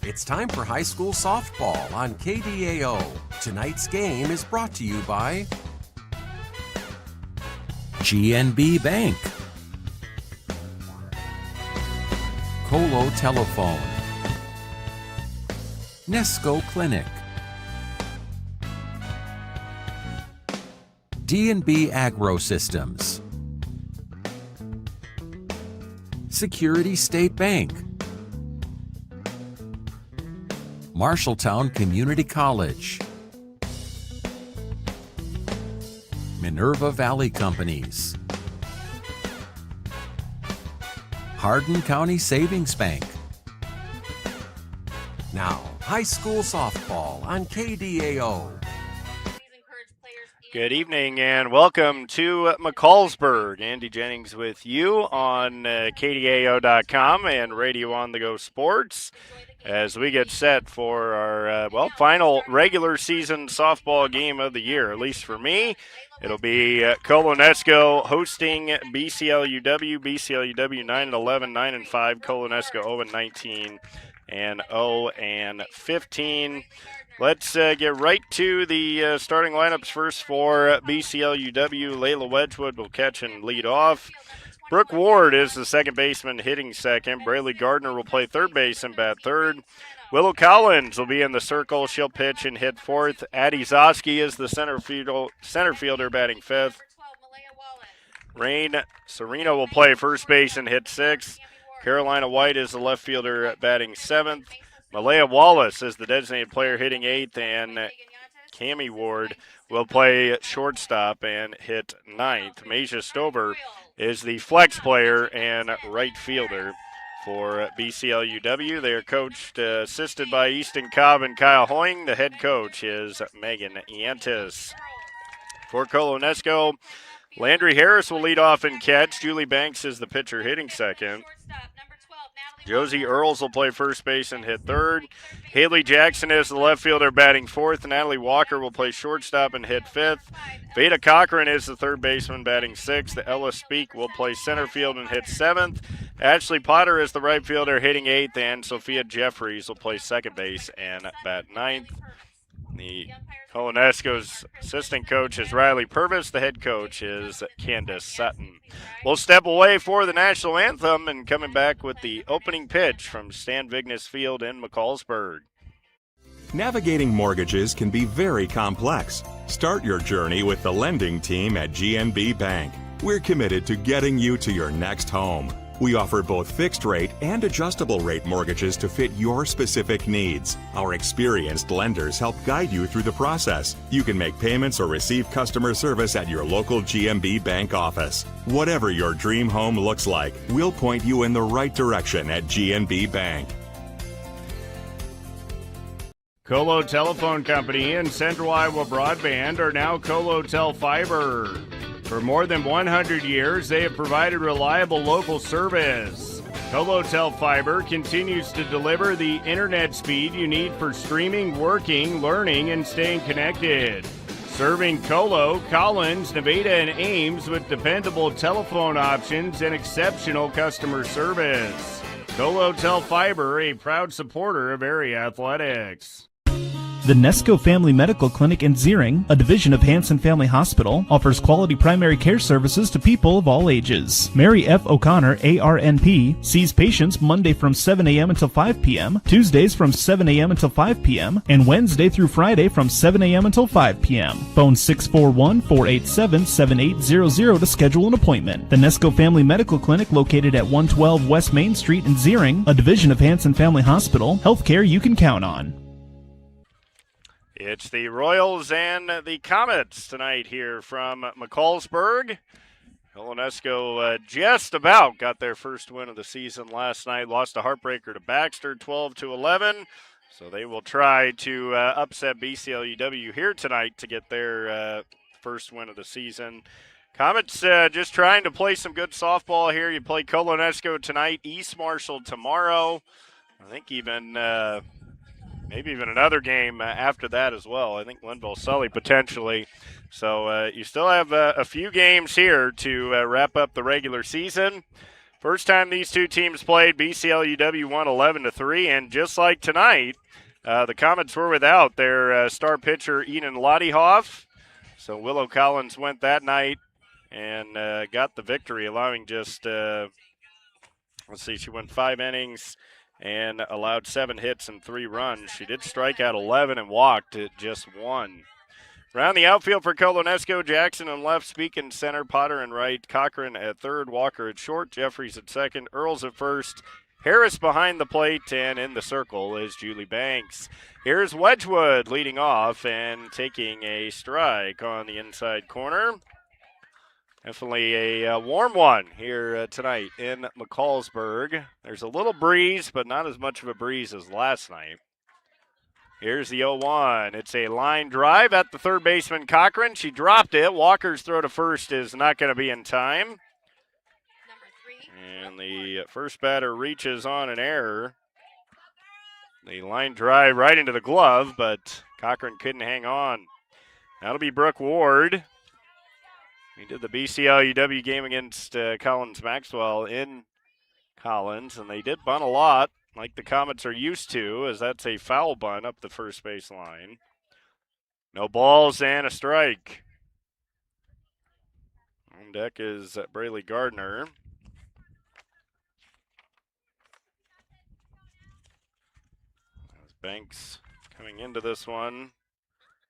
It's time for high school softball on KDAO. Tonight's game is brought to you by GNB Bank, Colo Telephone, Nesco Clinic, D&B Agro Systems, Security State Bank, Marshalltown Community College, Minerva Valley Companies, Hardin County Savings Bank. Now, high school softball on KDAO. Good evening and welcome to McCallsburg. Andy Jennings with you on KDAO.com and Radio on the Go Sports as we get set for our, final regular season softball game of the year, at least for me. It'll be Colo-Nesco hosting BCLUW. BCLUW 9-11, 9-5, Colo-Nesco 0-19 and 0-15. Let's get right to the starting lineups first for BCLUW. Layla Wedgwood will catch and lead off. Brooke Ward is the second baseman hitting second. Braylee Gardner will play third base and bat third. Willow Collins will be in the circle. She'll pitch and hit fourth. Addie Zosky is the center fielder batting fifth. Rain Sereno will play first base and hit sixth. Carolina White is the left fielder batting seventh. Malaya Wallace is the designated player hitting eighth, and Cammie Ward will play shortstop and hit ninth. Masia Stover is the flex player and right fielder for BCLUW. They are coached, assisted by Easton Cobb and Kyle Hoying. The head coach is Megan Yantis. For Colo-Nesco, Landry Harris will lead off and catch. Julie Banks is the pitcher hitting second. Josie Earls will play first base and hit third. Haley Jackson is the left fielder batting fourth. Natalie Walker will play shortstop and hit fifth. Veda Cochran is the third baseman batting sixth. Ella Speak will play center field and hit seventh. Ashley Potter is the right fielder hitting eighth, and Sophia Jeffries will play second base and bat ninth. The Colo-Nesco's assistant coach is Riley Purvis. The head coach is Candace Sutton. We'll step away for the national anthem and coming back with the opening pitch from Stan Vignes Field in McCallsburg. Navigating mortgages can be very complex. Start your journey with the lending team at GNB Bank. We're committed to getting you to your next home. We offer both fixed rate and adjustable rate mortgages to fit your specific needs. Our experienced lenders help guide you through the process. You can make payments or receive customer service at your local GNB Bank office. Whatever your dream home looks like, we'll point you in the right direction at GNB Bank. Colo Telephone Company and Central Iowa Broadband are now Colo-Tel Fiber. For more than 100 years, they have provided reliable local service. Colo-Tel Fiber continues to deliver the internet speed you need for streaming, working, learning, and staying connected. Serving Colo, Collins, Nevada, and Ames with dependable telephone options and exceptional customer service. Colo-Tel Fiber, a proud supporter of area athletics. The Nesco Family Medical Clinic in Ziering, a division of Hanson Family Hospital, offers quality primary care services to people of all ages. Mary F. O'Connor, ARNP, sees patients Monday from 7 a.m. until 5 p.m., Tuesdays from 7 a.m. until 5 p.m., and Wednesday through Friday from 7 a.m. until 5 p.m. Phone 641-487-7800 to schedule an appointment. The Nesco Family Medical Clinic, located at 112 West Main Street in Ziering, a division of Hanson Family Hospital, healthcare you can count on. It's the Royals and the Comets tonight here from McCallsburg. Colo-Nesco just about got their first win of the season last night. Lost a heartbreaker to Baxter, 12-11. So they will try to upset BCLUW here tonight to get their first win of the season. Comets just trying to play some good softball here. You play Colo-Nesco tonight, East Marshall tomorrow. I think even maybe even another game after that as well. I think Linville-Sully potentially. So you still have a few games here to wrap up the regular season. First time these two teams played, BCLUW won 11-3, and just like tonight, the Comets were without their star pitcher, Eden Lottiehoff. So Willow Collins went that night and got the victory, allowing just, she went 5 innings and allowed 7 hits and 3 runs. She did strike out 11 and walked at just 1. Around the outfield for Colo-Nesco, Jackson in left, Speak in center, Potter in right, Cochran at third, Walker at short, Jeffries at second, Earls at first, Harris behind the plate, and in the circle is Julie Banks. Here's Wedgwood leading off and taking a strike on the inside corner. Definitely a warm one here tonight in McCallsburg. There's a little breeze, but not as much of a breeze as last night. Here's the 0-1. It's a line drive at the third baseman, Cochran. She dropped it. Walker's throw to first is not going to be in time. And the first batter reaches on an error. The line drive right into the glove, but Cochran couldn't hang on. That'll be Brooke Ward. We did the BCLUW game against Collins Maxwell in Collins, and they did bunt a lot, like the Comets are used to, as that's a foul bunt up the first base line. No balls and a strike. On deck is Braylee Gardner. As Banks coming into this one.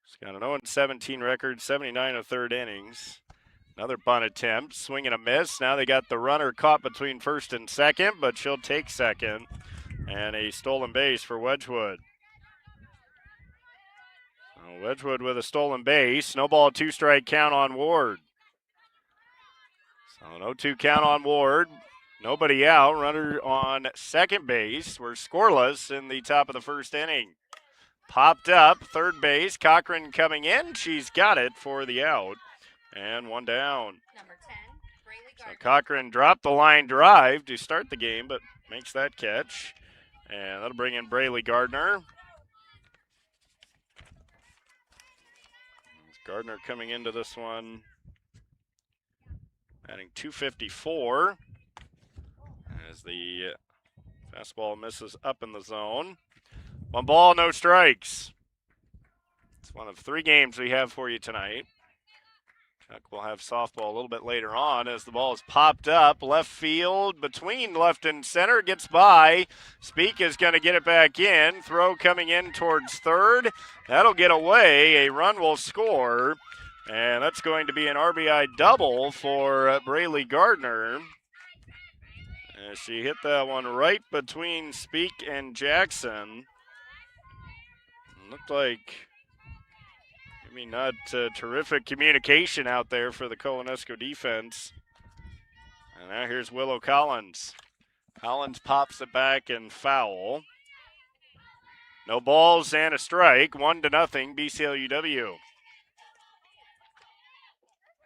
She's got an 0-17 record, 79 of third innings. Another bunt attempt, swing and a miss. Now they got the runner caught between first and second, but she'll take second. And a stolen base for Wedgwood. So Wedgwood with a stolen base. No ball, 2-strike count on Ward. So an 0-2 count on Ward. Nobody out. Runner on second base. We're scoreless in the top of the first inning. Popped up, third base. Cochran coming in. She's got it for the out. And one down. Number 10, Braylee Gardner. So Cochran dropped the line drive to start the game, but makes that catch. And that'll bring in Braylee Gardner. Gardner coming into this one, batting .254 as the fastball misses up in the zone. 1 ball, no strikes. It's one of 3 games we have for you tonight. Chuck will have softball a little bit later on as the ball is popped up. Left field between left and center. Gets by. Speak is going to get it back in. Throw coming in towards third. That'll get away. A run will score. And that's going to be an RBI double for Braylee Gardner. As she hit that one right between Speak and Jackson. Looked like not terrific communication out there for the Colo-Nesco defense. And now here's Willow Collins. Collins pops it back and foul. No balls and a strike. 1-0 BCLUW.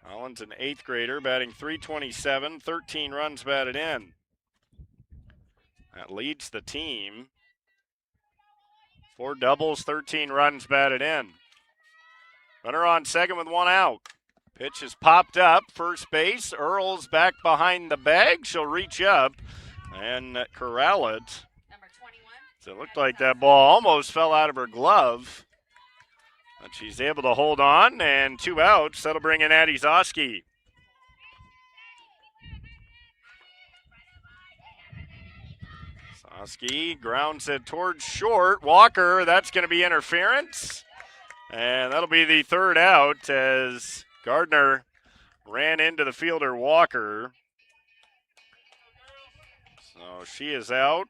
Collins, an 8th grader, batting .327, 13 runs batted in. That leads the team. 4 doubles, 13 runs batted in. Runner on second with 1 out. Pitch is popped up. First base. Earls back behind the bag. She'll reach up and corral it. Number 21. So it looked like that ball almost fell out of her glove. But she's able to hold on, and 2 outs. That'll bring in Addie Zoski. Zoski grounds it towards short. Walker, that's going to be interference. And that'll be the 3rd out as Gardner ran into the fielder Walker. So she is out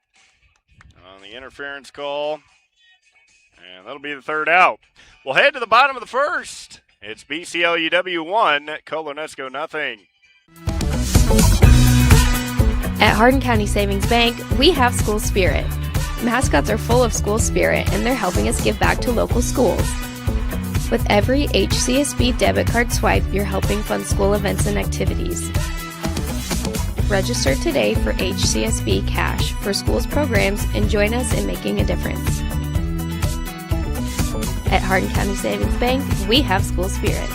on the interference call. And that'll be the 3rd out. We'll head to the bottom of the first. It's BCLUW 1, Colo-Nesco nothing. At Hardin County Savings Bank, we have school spirit. Mascots are full of school spirit, and they're helping us give back to local schools. With every HCSB debit card swipe, you're helping fund school events and activities. Register today for HCSB Cash for schools programs and join us in making a difference. At Hardin County Savings Bank, we have school spirit.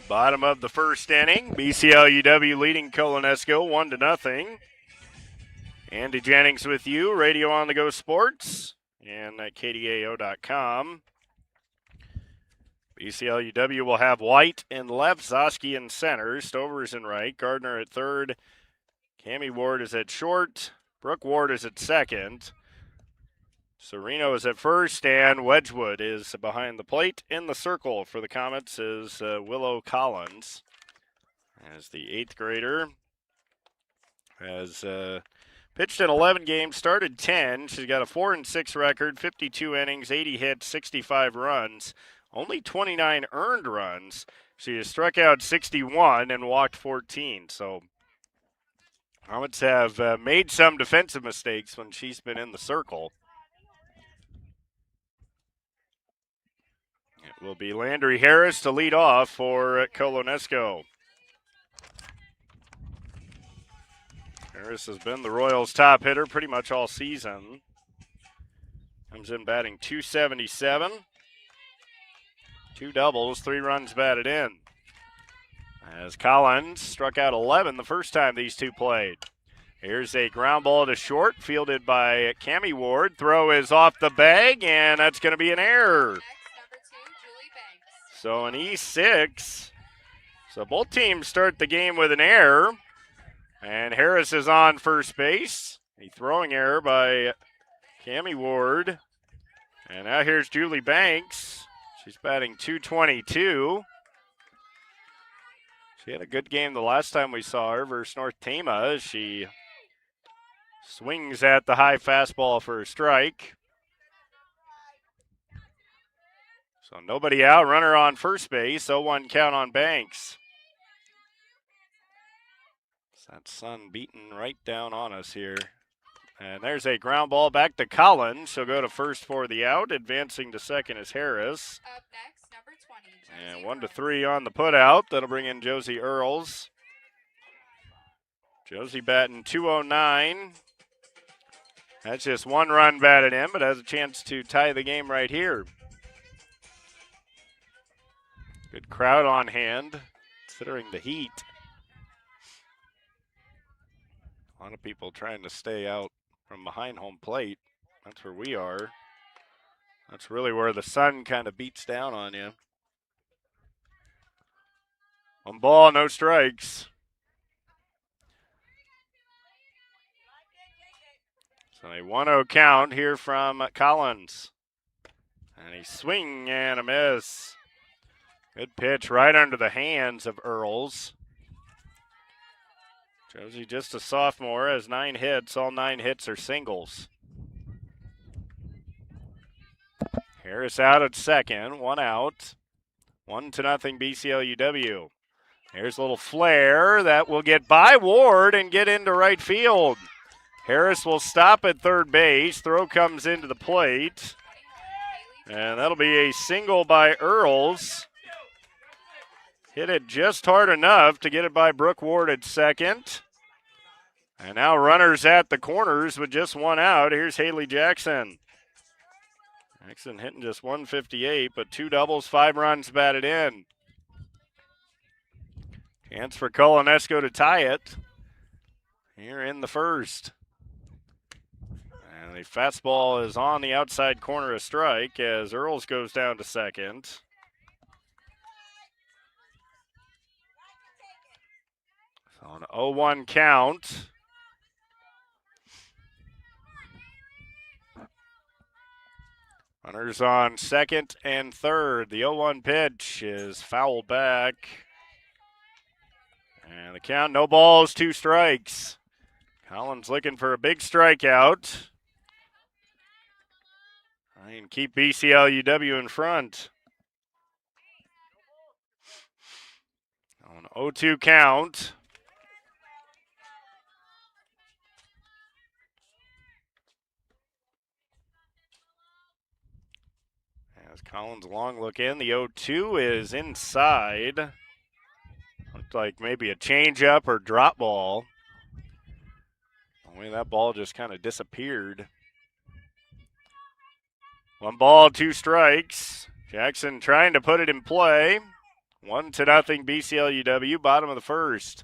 Bottom of the first inning, BCLUW leading Colo-Nesco 1-0. Andy Jennings with you, Radio on the Go Sports, and at KDAO.com. BCLUW will have White in left, Zoski in center, Stovers in right, Gardner at third, Cammie Ward is at short, Brooke Ward is at second, Sereno is at first, and Wedgwood is behind the plate. In the circle for the Comets is Willow Collins, as the 8th grader has pitched in 11 games, started 10. She's got a 4-6 record, 52 innings, 80 hits, 65 runs, only 29 earned runs. She has struck out 61 and walked 14. So Comets have made some defensive mistakes when she's been in the circle. It will be Landry Harris to lead off for Colo-Nesco. Harris has been the Royals' top hitter pretty much all season. Comes in batting .277. 2 doubles, 3 runs batted in. As Collins struck out 11 the first time these two played. Here's a ground ball to short, fielded by Cammie Ward. Throw is off the bag, and that's going to be an error. So an E6. So both teams start the game with an error. And Harris is on first base. A throwing error by Cammie Ward. And now here's Julie Banks. She's batting .222. She had a good game the last time we saw her versus North Tama. She swings at the high fastball for a strike. So nobody out, runner on first base, 0-1 count on Banks. That sun beating right down on us here. And there's a ground ball back to Collins. She'll go to first for the out. Advancing to second is Harris. Up next, number 20. And 1-3 on the putout. That'll bring in Josie Earls. Josie batting .209. That's just 1 run batted in, but has a chance to tie the game right here. Good crowd on hand, considering the heat. A lot of people trying to stay out from behind home plate. That's where we are. That's really where the sun kind of beats down on you. 1 ball, no strikes. So a 1-0 count here from Collins. And a swing and a miss. Good pitch right under the hands of Earls. Josie just a sophomore, has 9 hits. All 9 hits are singles. Harris out at second, 1 out. 1-0 BCLUW. Here's a little flare that will get by Ward and get into right field. Harris will stop at third base. Throw comes into the plate. And that'll be a single by Earls. Hit it just hard enough to get it by Brooke Ward at second. And now runners at the corners with just 1 out. Here's Haley Jackson. Jackson hitting just 158, but 2 doubles, 5 runs batted in. Chance for Colo-Nesco to tie it here in the first. And the fastball is on the outside corner, a strike, as Earls goes down to second. So an 0-1 count. Runners on second and third. The 0-1 pitch is fouled back. And the count, no balls, 2 strikes. Collins looking for a big strikeout. And keep BCLUW in front. On 0-2 count. As Collins long look in, the 0-2 is inside. Looked like maybe a changeup or drop ball. Only that ball just kind of disappeared. 1 ball, 2 strikes. Jackson trying to put it in play. 1-0 BCLUW, bottom of the first.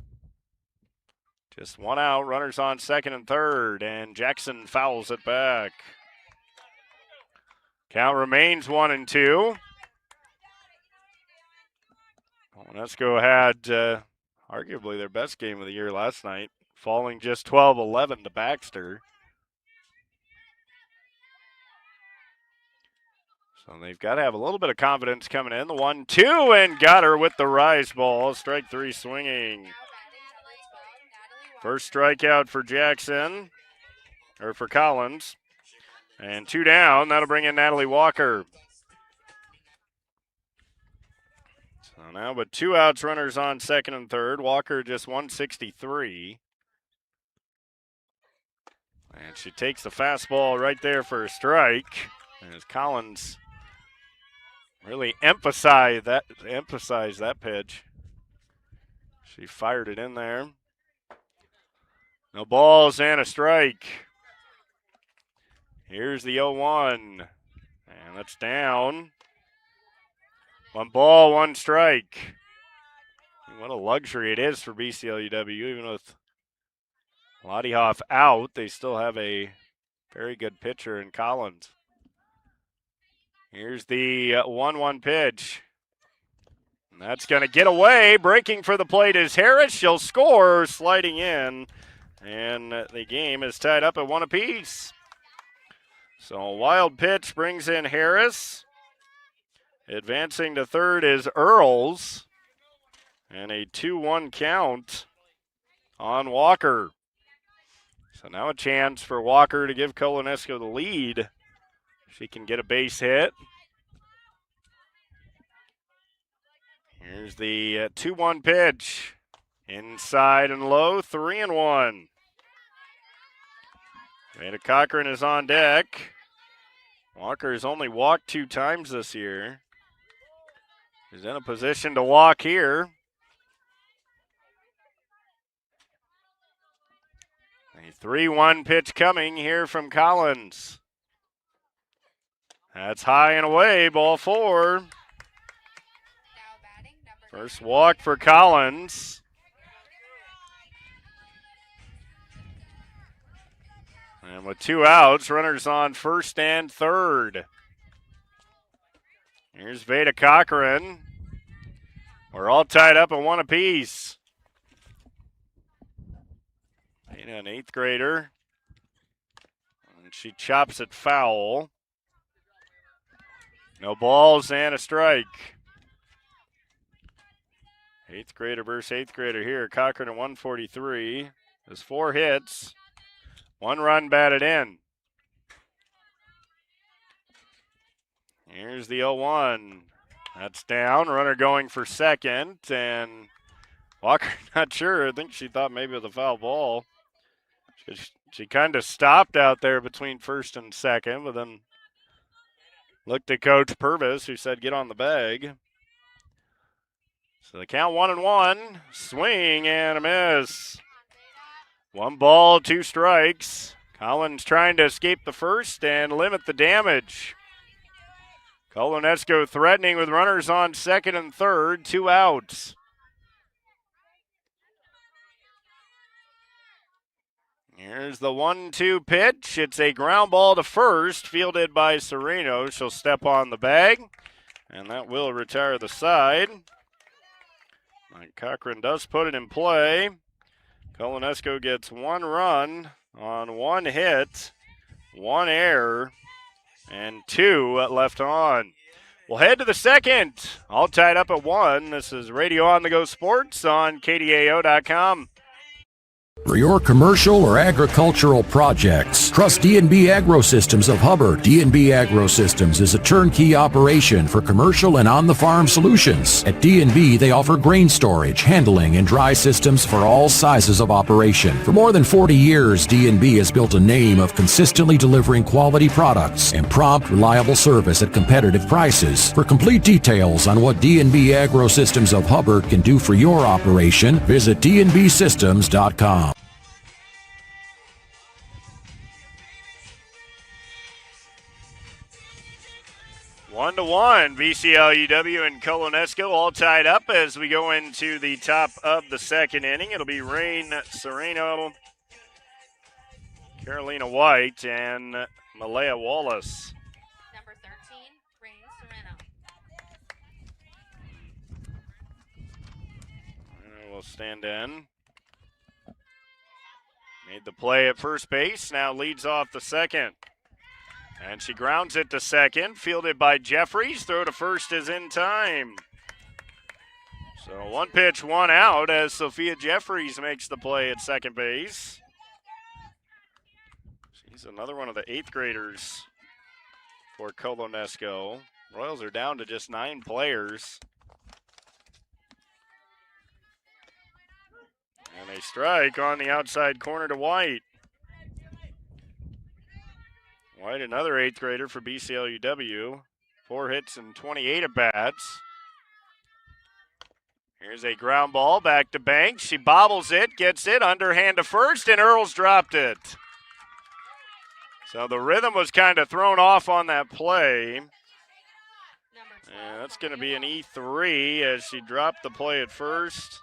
Just one out, runners on second and third, and Jackson fouls it back. Count remains 1-2. Colo-Nesco had arguably their best game of the year last night, falling just 12-11 to Baxter. So they've got to have a little bit of confidence coming in. The 1-2 and got her with the rise ball. Strike three swinging. First strikeout for Jackson, or for Collins. And 2 down. That'll bring in Natalie Walker. So now with 2 outs, runners on second and third. Walker just 163. And she takes the fastball right there for a strike. As Collins really emphasized that pitch. She fired it in there. No balls and a strike. Here's the 0-1. And that's down. 1 ball, 1 strike. What a luxury it is for BCLUW. Even with Lottie-Hoff out, they still have a very good pitcher in Collins. Here's the 1-1 pitch. And that's going to get away. Breaking for the plate is Harris. She'll score, sliding in. And the game is tied up at 1 apiece. So a wild pitch brings in Harris. Advancing to third is Earls. And a 2-1 count on Walker. So now a chance for Walker to give Colo-Nesco the lead. She can get a base hit. Here's the 2-1 pitch. Inside and low, 3-1. Veda Cochran is on deck. Walker has only walked 2 times this year. He's in a position to walk here. A 3-1 pitch coming here from Collins. That's high and away, ball 4. First walk for Collins. And with 2 outs, runners on first and third. Here's Veda Cochran. We're all tied up at 1 apiece. Veda, an 8th grader. And she chops it foul. No balls and a strike. 8th grader versus 8th grader here. Cochran at 143. There's 4 hits. 1 run batted in. Here's the 0-1. That's down. Runner going for second. And Walker not sure. I think she thought maybe it was a foul ball. She kind of stopped out there between first and second, but then looked at Coach Purvis, who said, get on the bag. So the count 1-1. Swing and a miss. 1 ball, 2 strikes. Collins trying to escape the first and limit the damage. Colo-Nesco threatening with runners on second and third, 2 outs. Here's the 1-2 pitch. It's a ground ball to first, fielded by Sereno. She'll step on the bag, and that will retire the side. And Cochran does put it in play. Colo-Nesco gets 1 run on 1 hit, 1 error, and 2 left on. We'll head to the second. All tied up at 1. This is Radio On The Go Sports on KDAO.com. For your commercial or agricultural projects, trust D&B Agrosystems of Hubbard. D&B Agrosystems is a turnkey operation for commercial and on-the-farm solutions. At D&B, they offer grain storage, handling, and dry systems for all sizes of operation. For more than 40 years, D&B has built a name of consistently delivering quality products and prompt, reliable service at competitive prices. For complete details on what D&B Agrosystems of Hubbard can do for your operation, visit dnbsystems.com. 1-1, BCLUW and Colo-Nesco all tied up as we go into the top of the second inning. It'll be Rain Sereno, Carolina White, and Malaya Wallace. Number 13, Rain Sereno. And we'll stand in. Made the play at first base, now leads off the second. And she grounds it to second, fielded by Jeffries. Throw to first is in time. So 1 pitch, 1 out as Sophia Jeffries makes the play at second base. She's another one of the 8th graders for Colo-Nesco. Royals are down to just 9 players. And a strike on the outside corner to White. White, another 8th grader for BCLUW. 4 hits and 28 at-bats. Here's a ground ball back to Banks. She bobbles it, gets it, underhand to first, and Earls dropped it. So the rhythm was kind of thrown off on that play. And that's going to be an E3 as she dropped the play at first.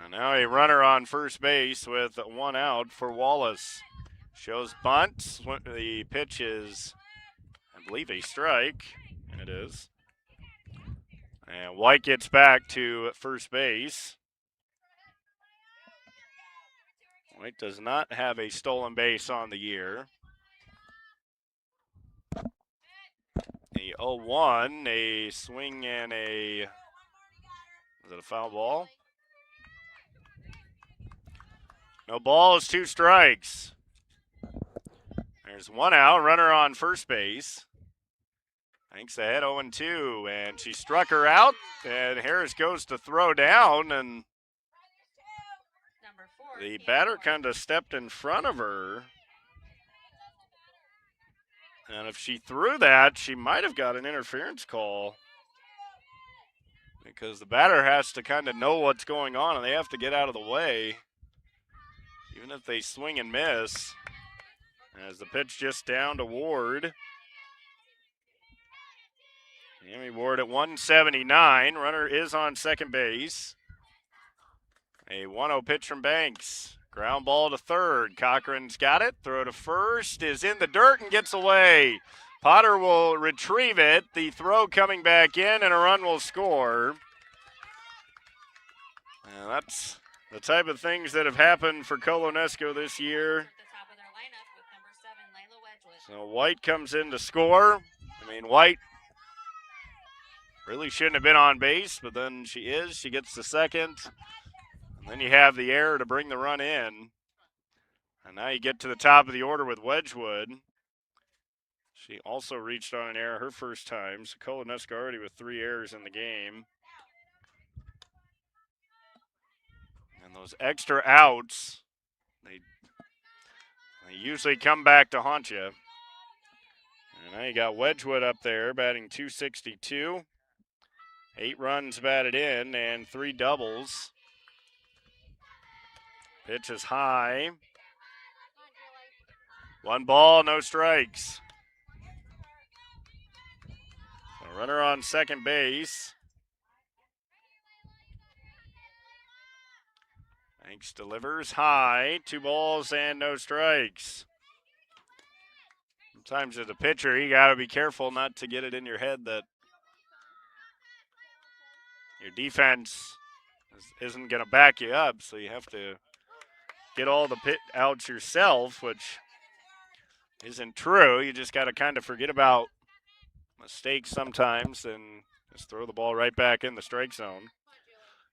And now a runner on first base with 1 out for Wallace. Shows bunt. The pitch is, I believe, a strike. And it is. And White gets back to first base. White does not have a stolen base on the year. A 0-1, a swing and a, is it a foul ball? No balls, 2 strikes. There's 1 out, runner on first base. Banks ahead 0-2, and she struck her out, and Harris goes to throw down, and the batter kind of stepped in front of her. And if she threw that, she might have got an interference call. Because the batter has to kind of know what's going on, and they have to get out of the way. Even if they swing and miss. As the pitch just down to Ward. Amy Ward at 179. Runner is on second base. A 1-0 pitch from Banks. Ground ball to third. Cochran's got it. Throw to first is in the dirt and gets away. Potter will retrieve it. The throw coming back in and a run will score. And that's the type of things that have happened for Colo-Nesco this year. So White comes in to score. I mean, White really shouldn't have been on base, but then she is. She gets the second. And then you have the error to bring the run in. And now you get to the top of the order with Wedgwood. She also reached on an error her first time. So Colo-Nesco already with 3 errors in the game. And those extra outs, they usually come back to haunt you. And now you got Wedgwood up there batting .262. 8 runs batted in and 3 doubles. Pitch is high. 1 ball, no strikes. A runner on second base. Banks delivers high. 2 balls and no strikes. Sometimes as a pitcher, you got to be careful not to get it in your head that your defense isn't going to back you up, so you have to get all the pit outs yourself, which isn't true. You just got to kind of forget about mistakes sometimes and just throw the ball right back in the strike zone.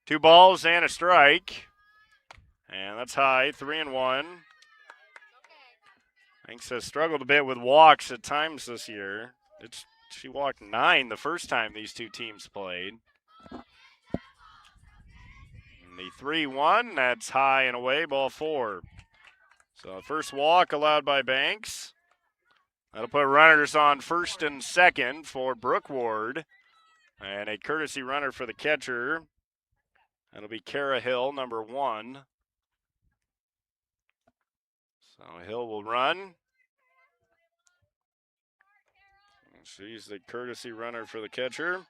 2 balls and a strike. And that's high, 3-1. Banks has struggled a bit with walks at times this year. She walked 9 the first time these two teams played. And the 3-1, that's high and away, ball 4. So the first walk allowed by Banks. That'll put runners on first and second for Brooke Ward. And a courtesy runner for the catcher. That'll be Kara Hill, number 1. So Hill will run. She's the courtesy runner for the catcher.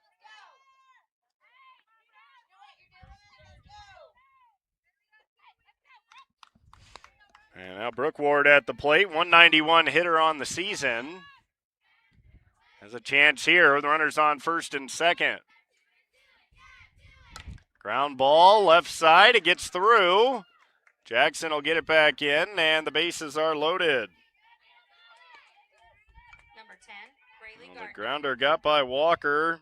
And now Brooke Ward at the plate, 191 hitter on the season. Has a chance here. The runner's on first and second. Ground ball, left side. It gets through. Jackson will get it back in, and the bases are loaded. Number 10, Braylee Well, the Gardner. grounder got by Walker.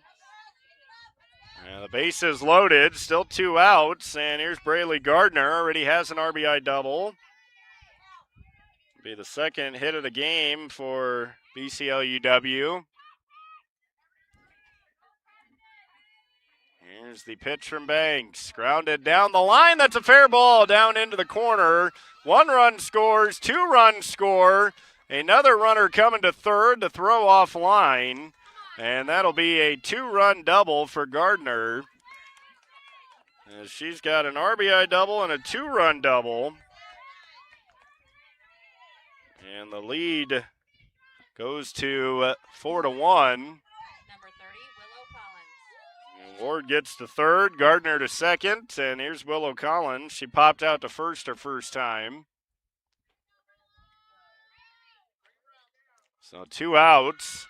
And the base is loaded. Still 2 outs. And here's Braylee Gardner. Already has an RBI double. Be the second hit of the game for BCLUW. Here's the pitch from Banks. Grounded down the line. That's a fair ball down into the corner. 1 run scores, 2 runs score. Another runner coming to third to throw off line. And that'll be a 2-run double for Gardner. As she's got an RBI double and a 2-run double. And the lead goes to 4-1. Number 30, Willow Collins. And Ward gets to third, Gardner to second, and here's Willow Collins. She popped out to first her first time. So 2 outs.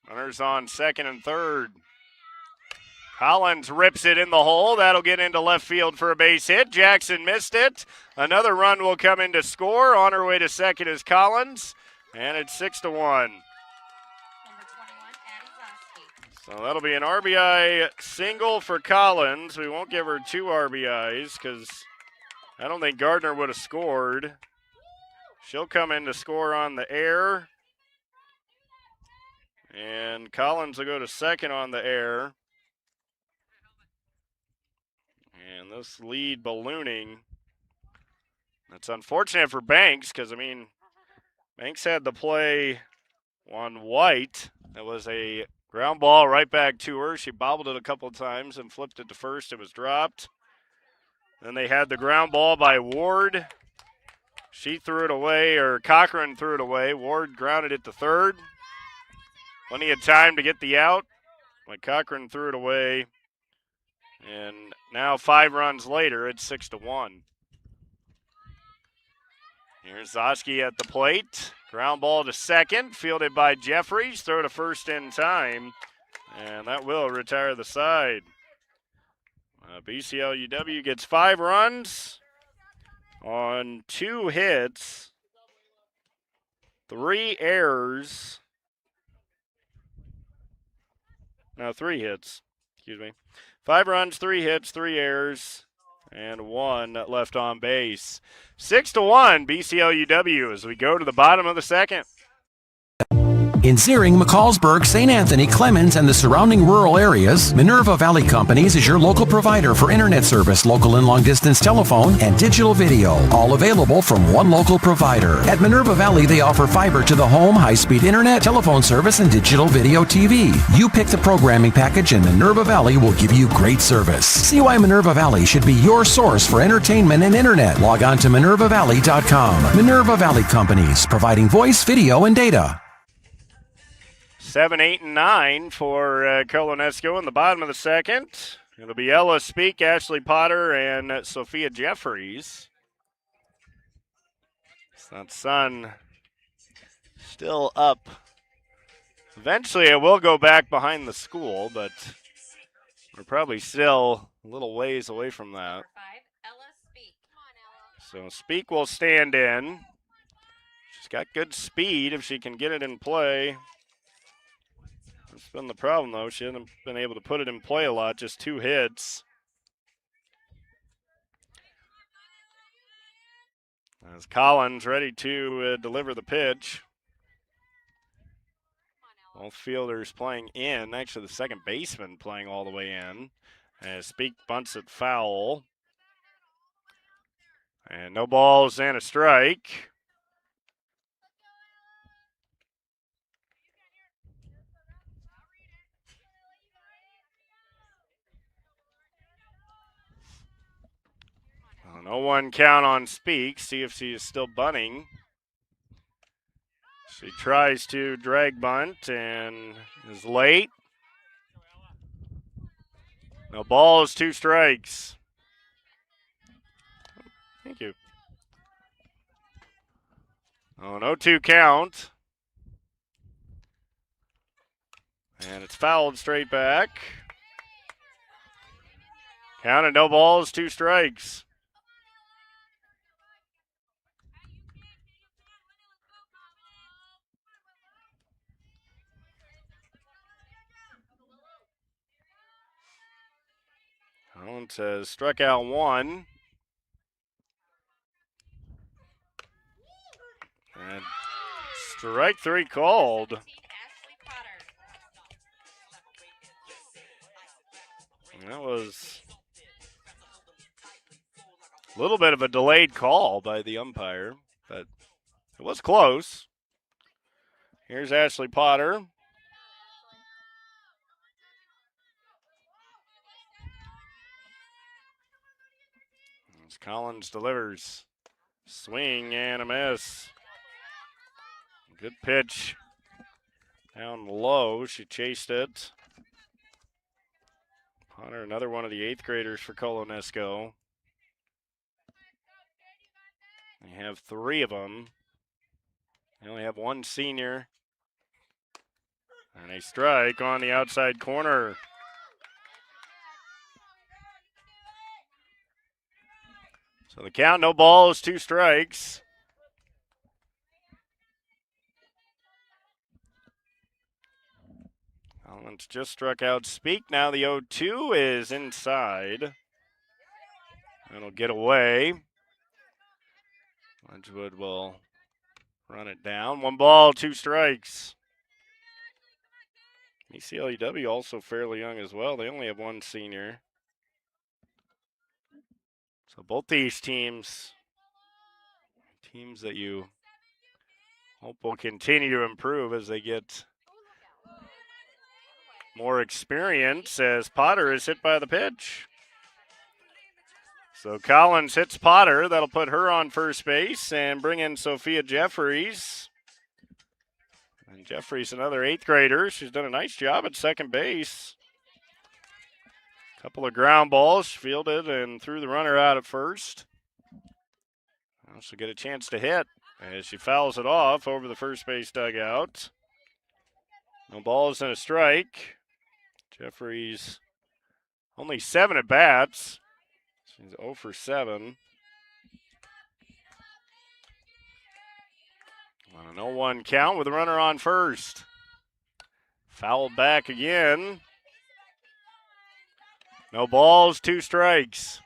Runners on second and third. Collins rips it in the hole. That'll get into left field for a base hit. Jackson missed it. Another run will come in to score. On her way to second is Collins, and it's 6-1. Number 21, Addie Zosky. So that'll be an RBI single for Collins. We won't give her 2 RBIs because I don't think Gardner would have scored. She'll come in to score on the air. And Collins will go to second on the air. And this lead ballooning. That's unfortunate for Banks because, Banks had the play on White. It was a ground ball right back to her. She bobbled it a couple of times and flipped it to first. It was dropped. Then they had the ground ball by Ward. She threw it away, or Cochran threw it away. Ward grounded it to third. Plenty of time to get the out, but Cochran threw it away. And now 5 runs later, it's 6-1. Here's Zosky at the plate. Ground ball to second, fielded by Jeffries. Throw to first in time, and that will retire the side. BCLUW gets 5 runs on 2 hits, 3 errors. No, 3 hits. Excuse me. 5 runs, 3 hits, 3 errors, and 1 left on base. 6-1 BCLUW as we go to the bottom of the second. In Ziering, McCallsburg, St. Anthony, Clemens, and the surrounding rural areas, Minerva Valley Companies is your local provider for internet service, local and long-distance telephone, and digital video, all available from one local provider. At Minerva Valley, they offer fiber to the home, high-speed internet, telephone service, and digital video TV. You pick the programming package, and Minerva Valley will give you great service. See why Minerva Valley should be your source for entertainment and internet. Log on to minervavalley.com. Minerva Valley Companies, providing voice, video, and data. 7, 8, and 9 for Colo-Nesco in the bottom of the second. It'll be Ella Speak, Ashley Potter, and Sophia Jeffries. That sun still up. Eventually it will go back behind the school, but we're probably still a little ways away from that. Number 5, Ella Speak. Come on, Ella. So Speak will stand in. She's got good speed if she can get it in play. That's been the problem, though. She hasn't been able to put it in play a lot, just 2 hits. As Collins ready to deliver the pitch. Both fielders playing in. Actually, the second baseman playing all the way in. As Speak bunts it foul. And no balls and a strike. 0-1 count on Speak. See if she is still bunting. She tries to drag bunt and is late. No balls, 2 strikes. Thank you. Oh, 0-2 count. And it's fouled straight back. Counted, no balls, 2 strikes. Collins has struck out 1. And strike 3 called. And that was a little bit of a delayed call by the umpire, but it was close. Here's Ashley Potter. As Collins delivers. Swing and a miss. Good pitch. Down low, she chased it. Potter, another one of the 8th graders for Colo-Nesco. They have 3 of them. They only have 1 senior. And a strike on the outside corner. So the count, no balls, 2 strikes. Collins just struck out Speak. Now the 0-2 is inside. It'll get away. Wedgwood will run it down. 1 ball, 2 strikes. BCLUW also fairly young as well. They only have 1 senior. So both these teams that you hope will continue to improve as they get more experience, as Potter is hit by the pitch. So Collins hits Potter. That'll put her on first base and bring in Sophia Jeffries. And Jeffries, another 8th grader. She's done a nice job at second base. Couple of ground balls fielded and threw the runner out at first. She'll get a chance to hit as she fouls it off over the first base dugout. No balls and a strike. Jeffries only 7 at bats. She's 0 for 7. On an 0-1 count with a runner on first. Fouled back again. No balls, 2 strikes.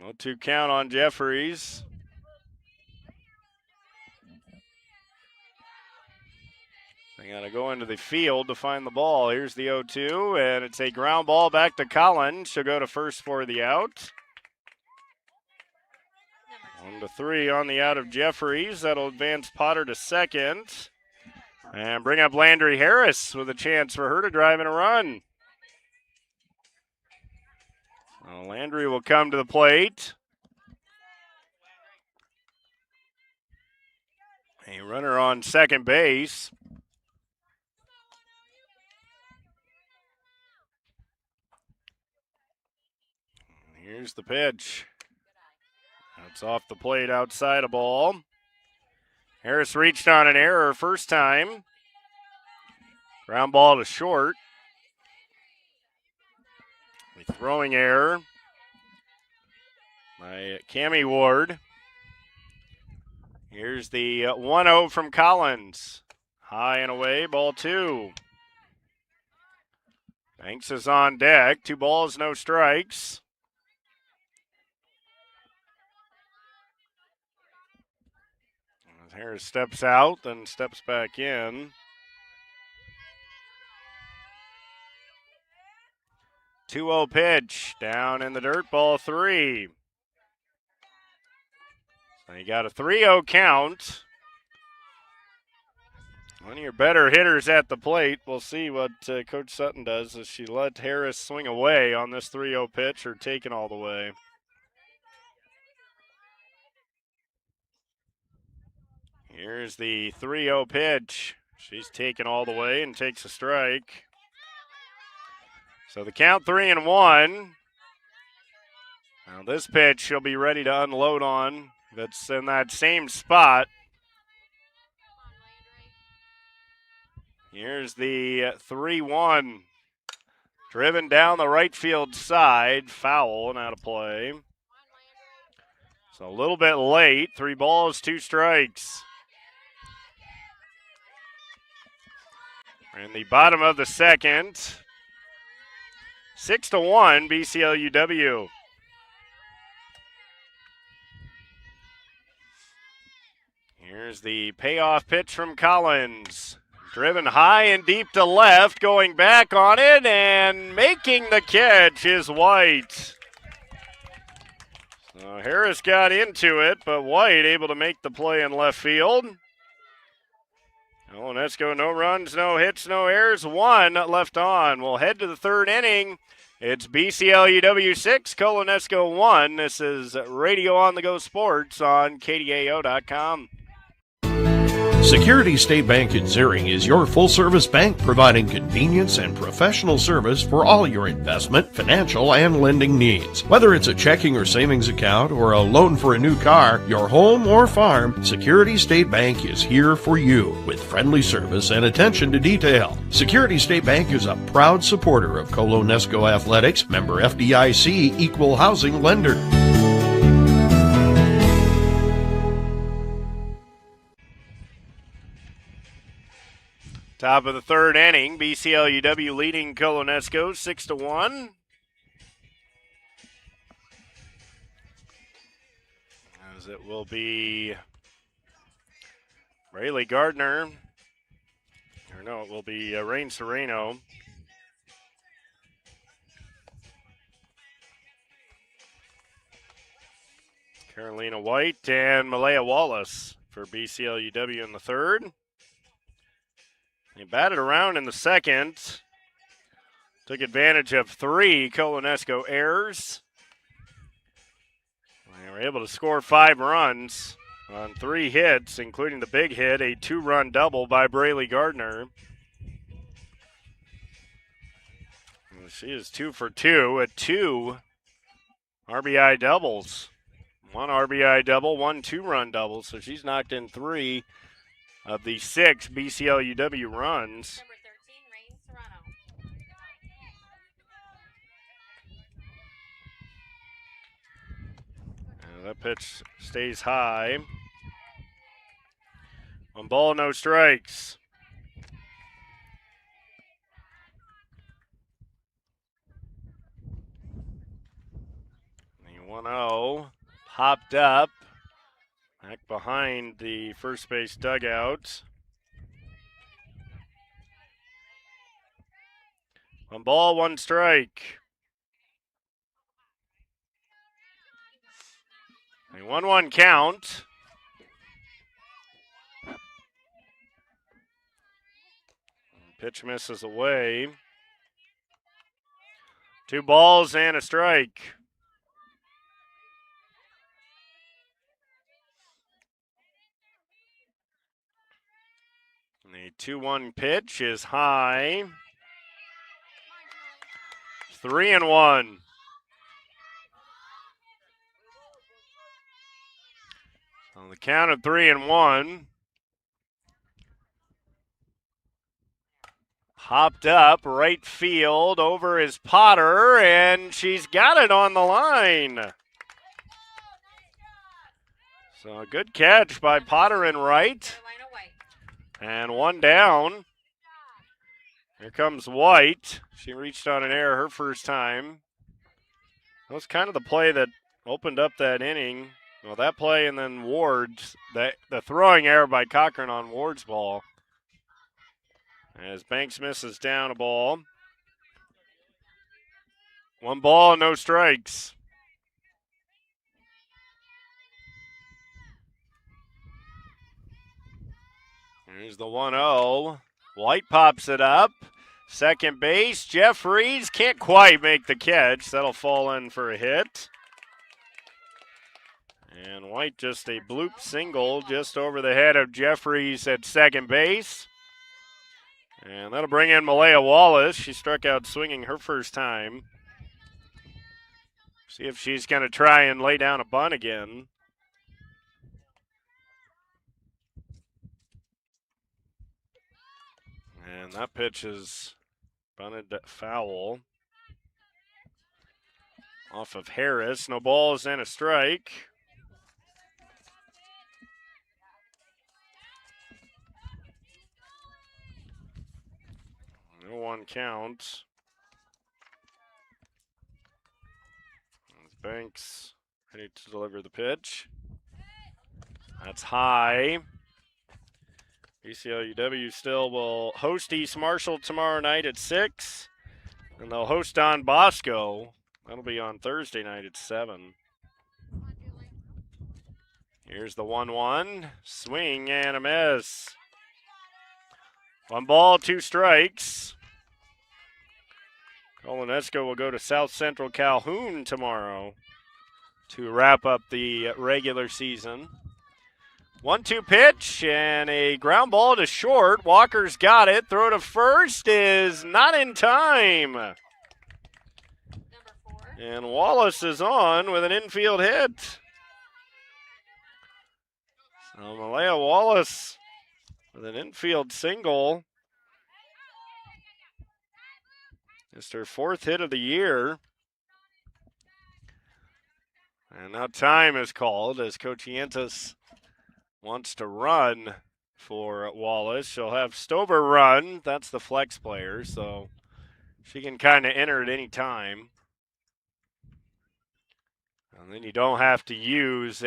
0-2 count on Jeffries. They got to go into the field to find the ball. Here's the 0-2, and it's a ground ball back to Collins. She'll go to first for the out. 1-3 on the out of Jeffries. That'll advance Potter to second. And bring up Landry Harris with a chance for her to drive in a run. Landry will come to the plate. A runner on second base. Here's the pitch. That's off the plate outside a ball. Harris reached on an error first time. Ground ball to short. A throwing error by Cammie Ward. Here's the 1-0 from Collins. High and away, ball 2. Banks is on deck. 2 balls, no strikes. Harris steps out, then steps back in. 2-0 pitch, down in the dirt, ball 3. So you got a 3-0 count. One of your better hitters at the plate. We'll see what Coach Sutton does as she let Harris swing away on this 3-0 pitch or take it all the way. Here's the 3-0 pitch. She's taken all the way and takes a strike. So the count 3-1. Now this pitch she'll be ready to unload on. That's in that same spot. Here's the 3-1. Driven down the right field side. Foul and out of play. So a little bit late. 3 balls, 2 strikes. In the bottom of the second. 6-1 BCLUW. Here's the payoff pitch from Collins. Driven high and deep to left, going back on it, and making the catch is White. So Harris got into it, but White able to make the play in left field. Colo-Nesco, no runs, no hits, no errors, 1 left on. We'll head to the 3rd inning. It's BCLUW 6, Colo-Nesco 1. This is Radio on the Go Sports on KDAO.com. Security State Bank in Zering is your full-service bank providing convenience and professional service for all your investment, financial, and lending needs. Whether it's a checking or savings account or a loan for a new car, your home or farm, Security State Bank is here for you with friendly service and attention to detail. Security State Bank is a proud supporter of Colo-Nesco Athletics, member FDIC, equal housing lender. Top of the 3rd inning, BCLUW leading Colo-Nesco 6-1. As it will be Rayleigh Gardner, or no, it will be Rain Sereno. Carolina White and Malaya Wallace for BCLUW in the 3rd. He batted around in the 2nd. Took advantage of 3 Colo-Nesco errors. They were able to score 5 runs on 3 hits, including the big hit, a 2-run double by Rayleigh Gardner. She is 2 for 2 at 2 RBI doubles. 1 RBI double, 1 2-run double, so she's knocked in 3 of the 6 BCLUW runs. Number 13, Rain Serrano. And that pitch stays high. 1 ball, no strikes. The 1-0 popped up. Back behind the first base dugout. 1 ball, 1 strike. A 1-1 count. Pitch misses away. 2 balls and a strike. The 2-1 pitch is high. 3-1. On the count of 3-1. Hopped up right field over is Potter, and she's got it on the line. So a good catch by Potter in right. And 1 down. Here comes White. She reached on an error her first time. That was kind of the play that opened up that inning. Well, that play and then Ward's, the throwing error by Cochran on Ward's ball. As Banks misses down a ball. 1 ball, no strikes. There's the 1-0. White pops it up. Second base, Jeffries can't quite make the catch. That'll fall in for a hit. And White just a bloop single just over the head of Jeffries at second base. And that'll bring in Malaya Wallace. She struck out swinging her first time. See if she's going to try and lay down a bunt again. And that pitch is bunted foul off of Harris. No balls and a strike. No 1 count. Banks ready to deliver the pitch. That's high. BCLUW still will host East Marshall tomorrow night at 6. And they'll host Don Bosco. That'll be on Thursday night at 7. Here's the 1-1. Swing and a miss. 1 ball, 2 strikes. Colo-Nesco will go to South Central Calhoun tomorrow to wrap up the regular season. 1-2 pitch and a ground ball to short. Walker's got it. Throw to first is not in time. And Wallace is on with an infield hit. So Malaya Wallace with an infield single. It's her 4th hit of the year. And now time is called as Coach Yantis wants to run for Wallace. She'll have Stover run. That's the flex player, so she can kind of enter at any time. And then you don't have to use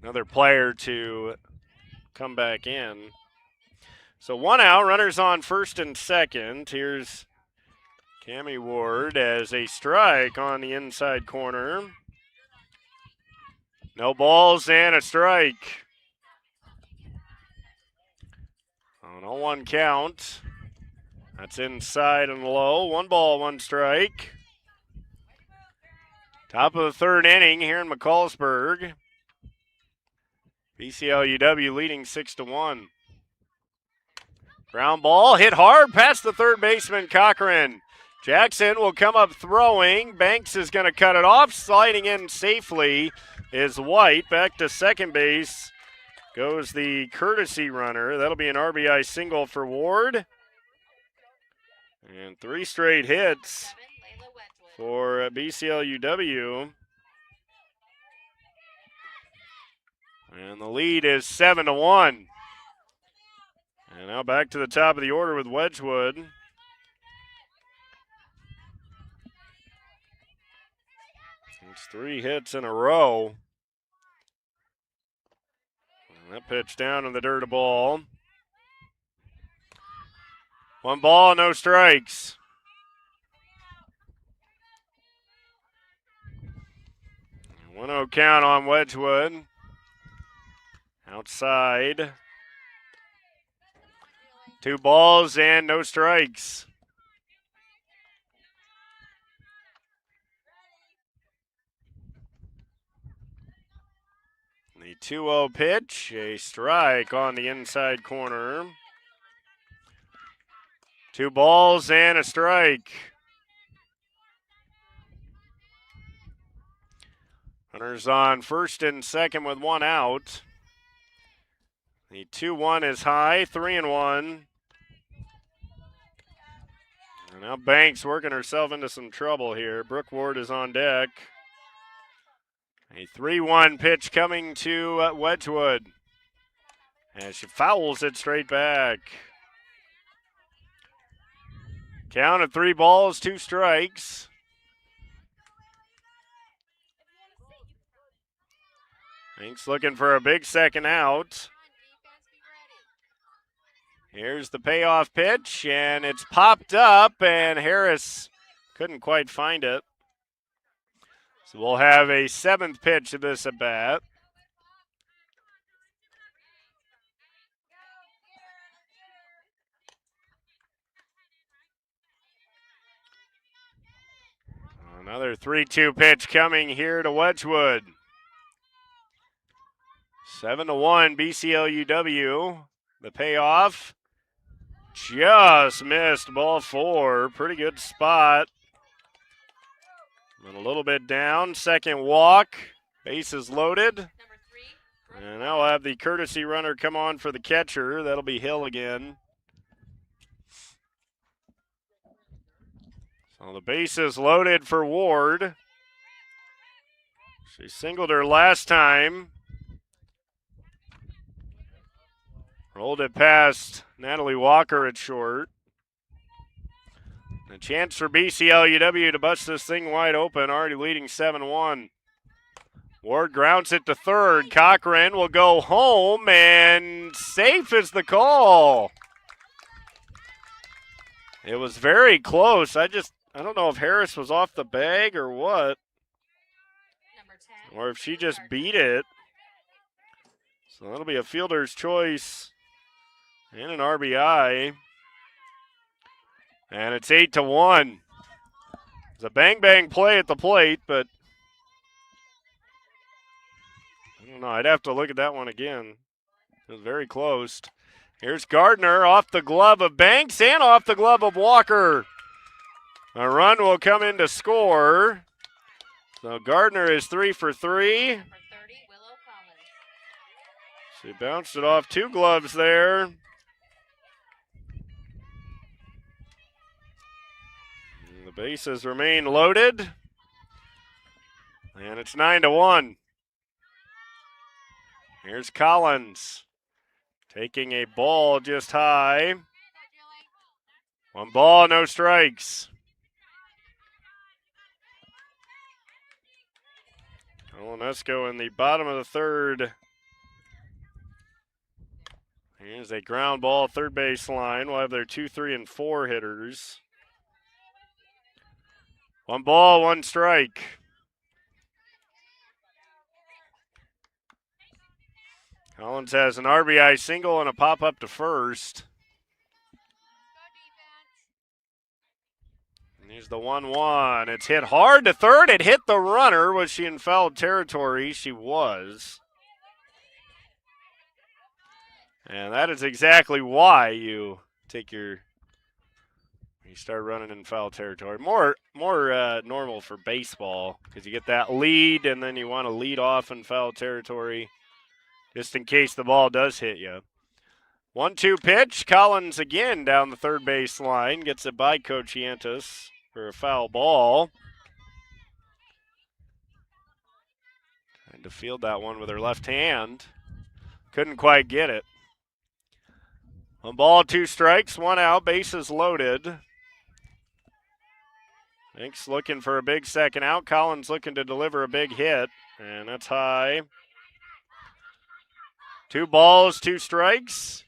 another player to come back in. So 1 out, runners on first and second. Here's Cammie Ward as a strike on the inside corner. No balls and a strike. On a 1 count. That's inside and low. 1 ball, 1 strike. Top of the 3rd inning here in McCallsburg. BCLUW leading 6-1. Ground ball hit hard past the 3rd baseman, Cochran. Jackson will come up throwing. Banks is going to cut it off. Sliding in safely is White. Back to second base goes the courtesy runner. That'll be an RBI single for Ward. And 3 straight hits for BCLUW. And the lead is 7-1. And now back to the top of the order with Wedgwood. It's 3 hits in a row. And that pitch down in the dirt, a ball. 1 ball, no strikes. 1-0 count on Wedgwood. Outside. 2 balls and no strikes. The 2-0 pitch, a strike on the inside corner. 2 balls and a strike. Runners on first and second with 1 out. The 2-1 is high, 3-1. And now Banks working herself into some trouble here. Brooke Ward is on deck. A 3-1 pitch coming to Wedgwood. And she fouls it straight back. Count of 3 balls, 2 strikes. Banks looking for a big second out. Here's the payoff pitch, and it's popped up, and Harris couldn't quite find it. So we'll have a 7th pitch of this at bat. Another 3-2 pitch coming here to Wedgwood. 7-1 BCLUW. The payoff just missed, ball 4. Pretty good spot. And a little bit down. Second walk. Bases loaded. And now we'll have the courtesy runner come on for the catcher. That'll be Hill again. So the bases loaded for Ward. She singled her last time. Rolled it past Natalie Walker at short. A chance for BCLUW to bust this thing wide open, already leading 7-1. Ward grounds it to third. Cochran will go home, and safe is the call. It was very close. I don't know if Harris was off the bag or what, or if she just beat it. So that'll be a fielder's choice and an RBI. And it's 8-1. It's a bang-bang play at the plate, but I don't know. I'd have to look at that one again. It was very close. Here's Gardner off the glove of Banks and off the glove of Walker. A run will come in to score. So Gardner is 3 for 3. She bounced it off 2 gloves there. And the bases remain loaded. And it's 9-1. Here's Collins taking a ball just high. 1 ball, no strikes. Colo-Nesco in the bottom of the third. Here's a ground ball, third base line. We'll have their 2, 3, and 4 hitters. 1 ball, 1 strike. Collins has an RBI single and a pop-up to first. And here's the 1-1. It's hit hard to third. It hit the runner. Was she in foul territory? She was. And that is exactly why you start running in foul territory. More normal for baseball because you get that lead and then you want to lead off in foul territory, just in case the ball does hit you. 1-2 pitch. Collins again down the third base line. Gets it by Cochiantis for a foul ball. Trying to field that one with her left hand. Couldn't quite get it. 1 ball, 2 strikes, 1 out, bases loaded. Banks looking for a big second out. Collins looking to deliver a big hit, and that's high. 2 balls, 2 strikes.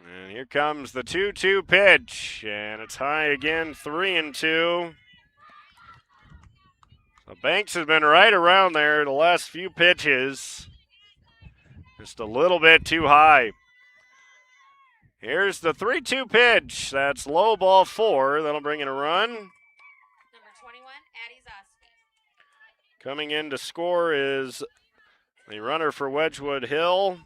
And here comes the 2-2 pitch, and it's high again, 3-2. So Banks has been right around there the last few pitches. Just a little bit too high. Here's the 3-2 pitch. That's low, ball 4. That'll bring in a run. Number 21, Addie Zoski. Coming in to score is the runner for Wedgwood, Hill.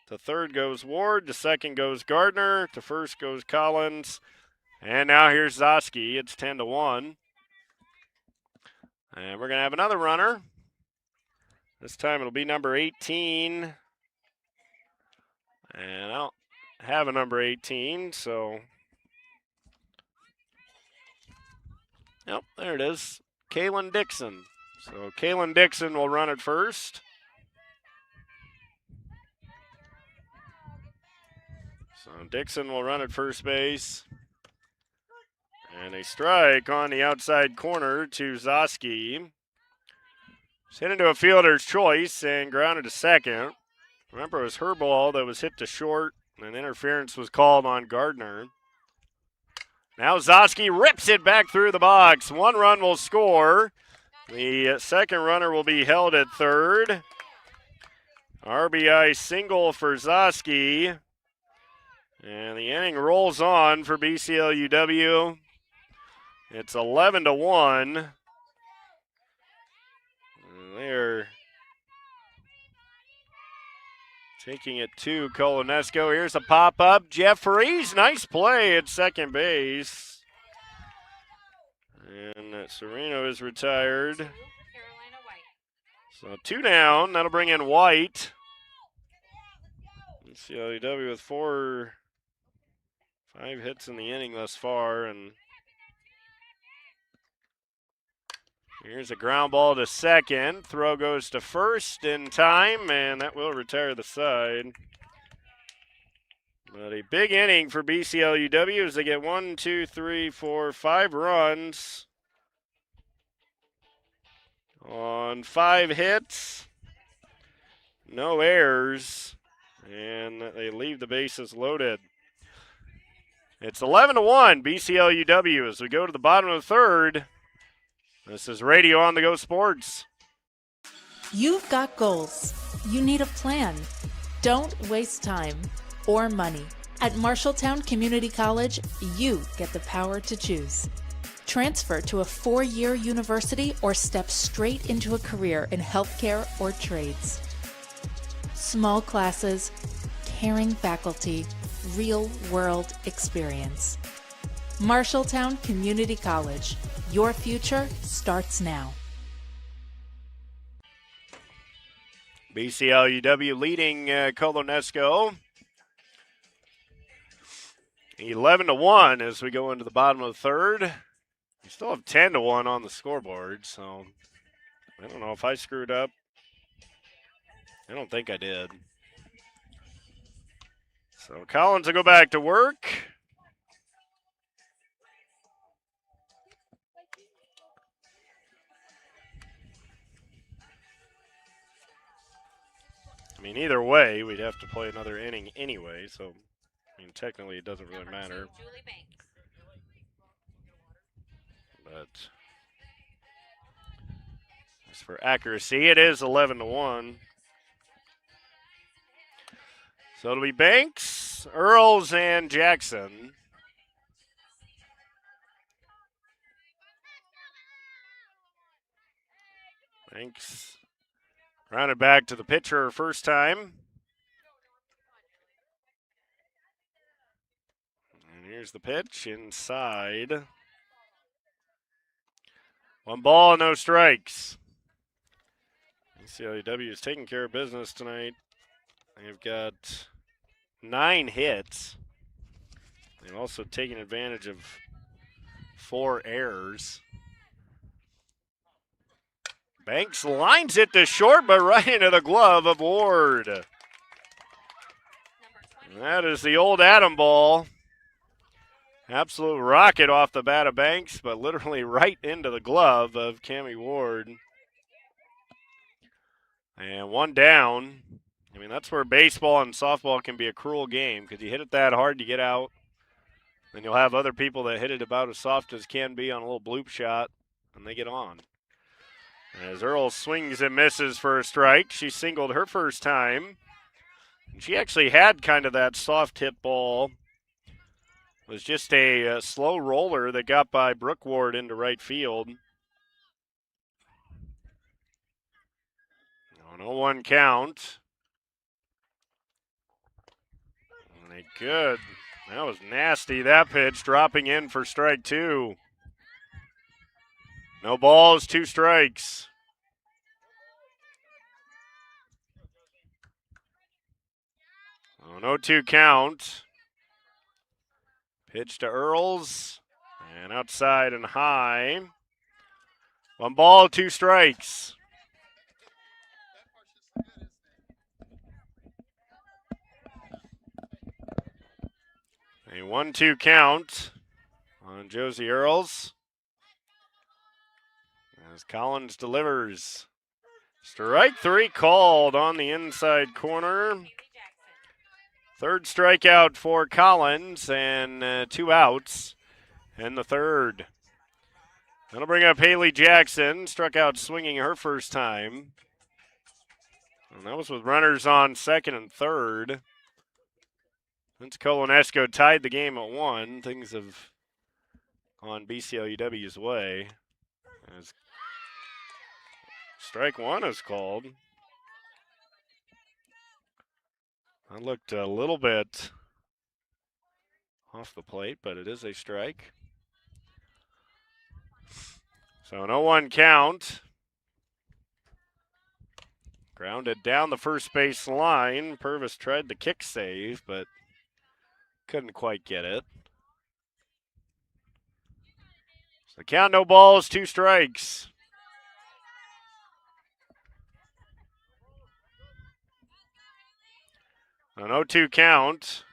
To third goes Ward. To second goes Gardner. To first goes Collins. And now here's Zoski. It's 10-1. And we're going to have another runner. This time it'll be number 18. And I don't have a number 18, so. Yep, there it is. Kaylin Dixon. So Kaylin Dixon will run it first. So Dixon will run at first base. And a strike on the outside corner to Zoski. It's hit into a fielder's choice and grounded to second. Remember, it was her ball that was hit to short, and interference was called on Gardner. Now Zoski rips it back through the box. 1 run will score. The second runner will be held at third. RBI single for Zoski. And the inning rolls on for BCLUW. It's 11-1. They're taking it to Colo-Nesco. Here's a pop-up. Jeffries, nice play at second base. And Sereno is retired. So 2 down. That'll bring in White. BCLUW with 5 hits in the inning thus far. And here's a ground ball to second. Throw goes to first in time, and that will retire the side. But a big inning for BCLUW as they get 1, 2, 3, 4, 5 runs on 5 hits, no errors, and they leave the bases loaded. It's 11-1 BCLUW as we go to the bottom of the third. This is Radio on the Go Sports. You've got goals. You need a plan. Don't waste time or money. At Marshalltown Community College, you get the power to choose. Transfer to a 4-year university or step straight into a career in healthcare or trades. Small classes, caring faculty, real-world experience. Marshalltown Community College. Your future starts now. BCLUW leading Colo-Nesco 11-1 as we go into the bottom of the third. We still have 10-1 on the scoreboard, so I don't know if I screwed up. I don't think I did. So Collins will go back to work. I mean, either way, we'd have to play another inning anyway, so, I mean, technically it doesn't really matter. But as for accuracy, it is 11-1. So it'll be Banks, Earls, and Jackson. Banks rounded back to the pitcher first time. And here's the pitch inside. 1 ball, no strikes. BCLUW is taking care of business tonight. They've got 9 hits. They've also taken advantage of 4 errors. Banks lines it to short, but right into the glove of Ward. And that is the old Adam ball. Absolute rocket off the bat of Banks, but literally right into the glove of Cammie Ward. And 1 down. I mean, that's where baseball and softball can be a cruel game, because you hit it that hard, you get out. Then you'll have other people that hit it about as soft as can be on a little bloop shot, and they get on. As Earl swings and misses for a strike, she singled her first time. And she actually had kind of that soft hit ball. It was just a slow roller that got by Brooke Ward into right field. 0-1 count. And a good. That was nasty, that pitch, dropping in for strike 2. No balls, 2 strikes. 0-2 count. Pitch to Earls. And outside and high. 1 ball, 2 strikes. A 1-2 count on Josie Earls. As Collins delivers. Strike 3 called on the inside corner. 3rd strikeout for Collins and 2 outs in the 3rd. That'll bring up Haley Jackson. Struck out swinging her first time. And that was with runners on 2nd and 3rd. Since Colo-Nesco tied the game at 1, things have gone BCLUW's way. As strike 1 is called. That looked a little bit off the plate, but it is a strike. So an 0-1 count. Grounded down the first base line. Purvis tried the kick save, but couldn't quite get it. So the count, no balls, 2 strikes. An 0-2 count.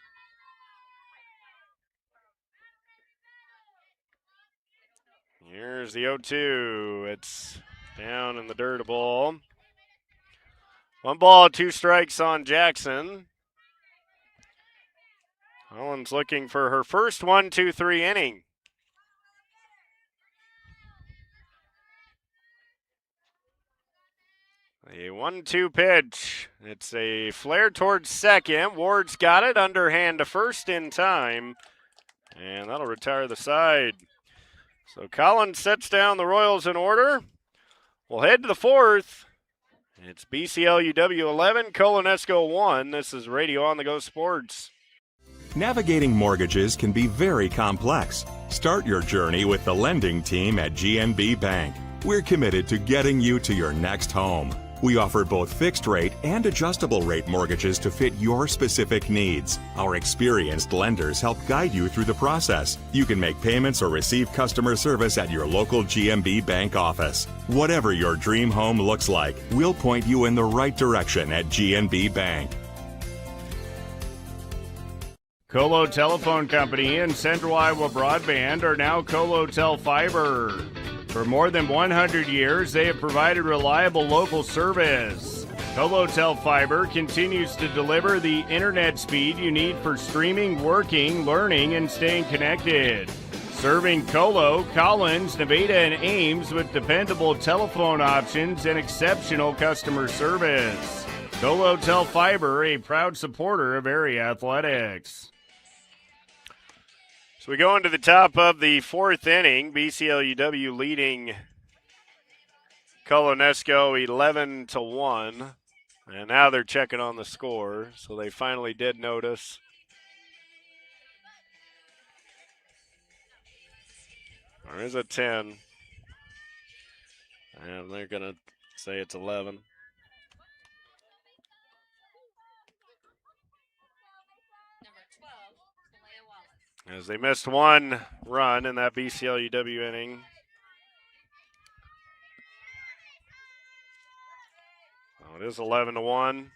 Here's the 0-2. It's down in the dirt, a ball. 1 ball, 2 strikes on Jackson. Holland's looking for her first 1-2-3 inning. A 1-2 pitch. It's a flare towards second. Ward's got it. Underhand to first in time. And that'll retire the side. So Collins sets down the Royals in order. We'll head to the 4th. It's BCLUW 11, Colo-Nesco 1. This is Radio on the Go Sports. Navigating mortgages can be very complex. Start your journey with the lending team at GNB Bank. We're committed to getting you to your next home. We offer both fixed rate and adjustable rate mortgages to fit your specific needs. Our experienced lenders help guide you through the process. You can make payments or receive customer service at your local GNB Bank office. Whatever your dream home looks like, we'll point you in the right direction at GNB Bank. Colo Telephone Company and Central Iowa Broadband are now Colo-Tel Fiber. For more than 100 years, they have provided reliable local service. Colo-Tel Fiber continues to deliver the internet speed you need for streaming, working, learning, and staying connected. Serving Colo, Collins, Nevada, and Ames with dependable telephone options and exceptional customer service. Colo-Tel Fiber, a proud supporter of area athletics. So we go into the top of the 4th inning. BCLUW leading Colo-Nesco 11-1. And now they're checking on the score. So they finally did notice. There is a 10. And they're going to say it's 11. As they missed 1 run in that BCLUW inning. Oh, it is 11-1.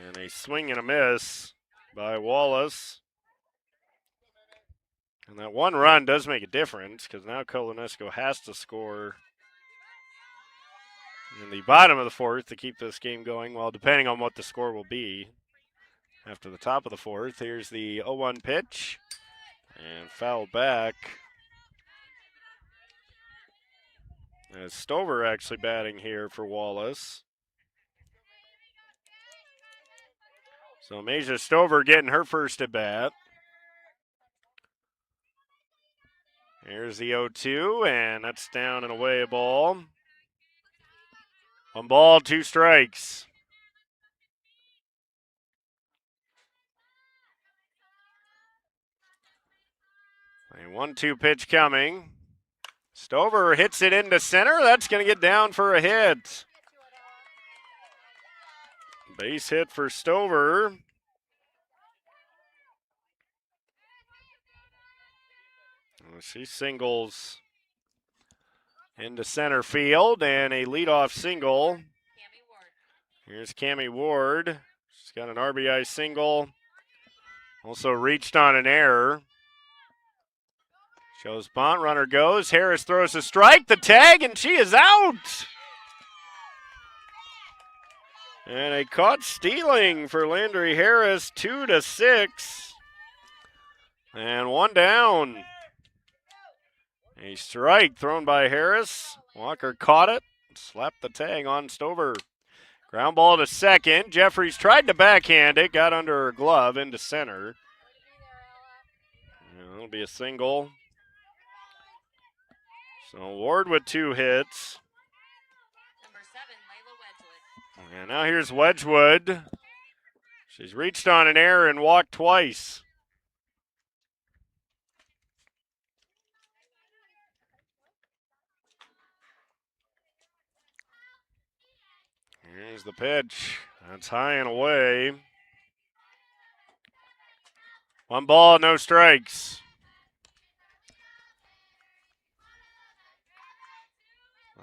And a swing and a miss by Wallace. And that 1 run does make a difference because now Colo-Nesco has to score in the bottom of the 4th to keep this game going. Well, depending on what the score will be. After the top of the 4th, here's the 0-1 pitch. And foul back. As Stover actually batting here for Wallace. So Masia Stover getting her first at bat. Here's the 0-2, and that's down and away a ball. 1 ball, 2 strikes. A 1-2 pitch coming. Stover hits it into center. That's going to get down for a hit. Base hit for Stover. She singles into center field and a leadoff single. Here's Cammie Ward. She's got an RBI single. Also reached on an error. Shows bunt, runner goes. Harris throws a strike, the tag, and she is out. And a caught stealing for Landry Harris, 2-6. And 1 down. A strike thrown by Harris. Walker caught it, slapped the tag on Stover. Ground ball to second. Jeffries tried to backhand it, got under her glove into center. It'll be a single. So Ward with 2 hits. Number 7, Layla Wedgwood. And now here's Wedgwood. She's reached on an error and walked twice. Here's the pitch. That's high and away. 1 ball, no strikes.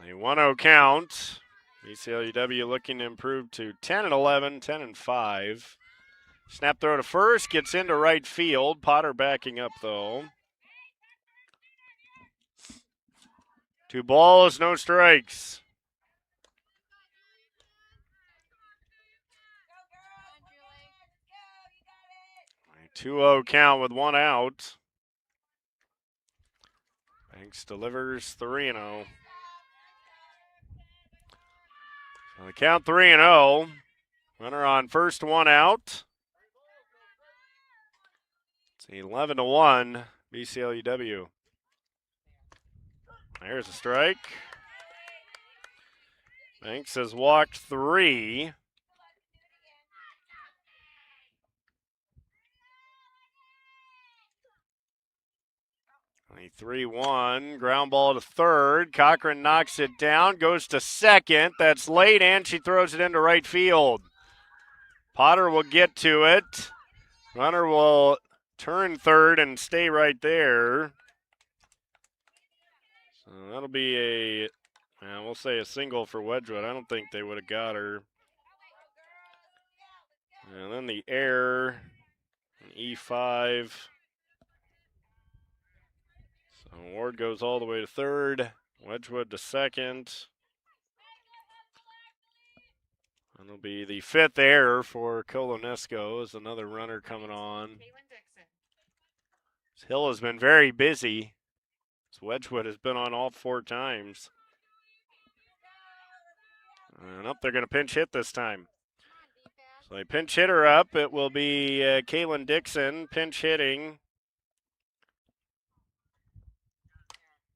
A 1-0 count. BCLUW looking to improve to 10-11, 10-5. Snap throw to first, gets into right field. Potter backing up though. 2 balls, no strikes. 2-0 count with 1 out. Banks delivers 3-0. So the count 3-0. Runner on first, 1 out. It's 11-1 BCLUW. There's a strike. Banks has walked 3. A 3-1, ground ball to third. Cochran knocks it down, goes to second. That's late, and she throws it into right field. Potter will get to it. Runner will turn third and stay right there. So that'll be we'll say a single for Wedgwood. I don't think they would have got her. And then the error, an E5. So Ward goes all the way to third. Wedgwood to second. And it'll be the 5th error for Colo-Nesco as another runner coming on. Hill has been very busy. Wedgwood has been on all 4 times. And up, they're going to pinch hit this time. So they pinch hit her up. It will be Kaylin Dixon pinch hitting.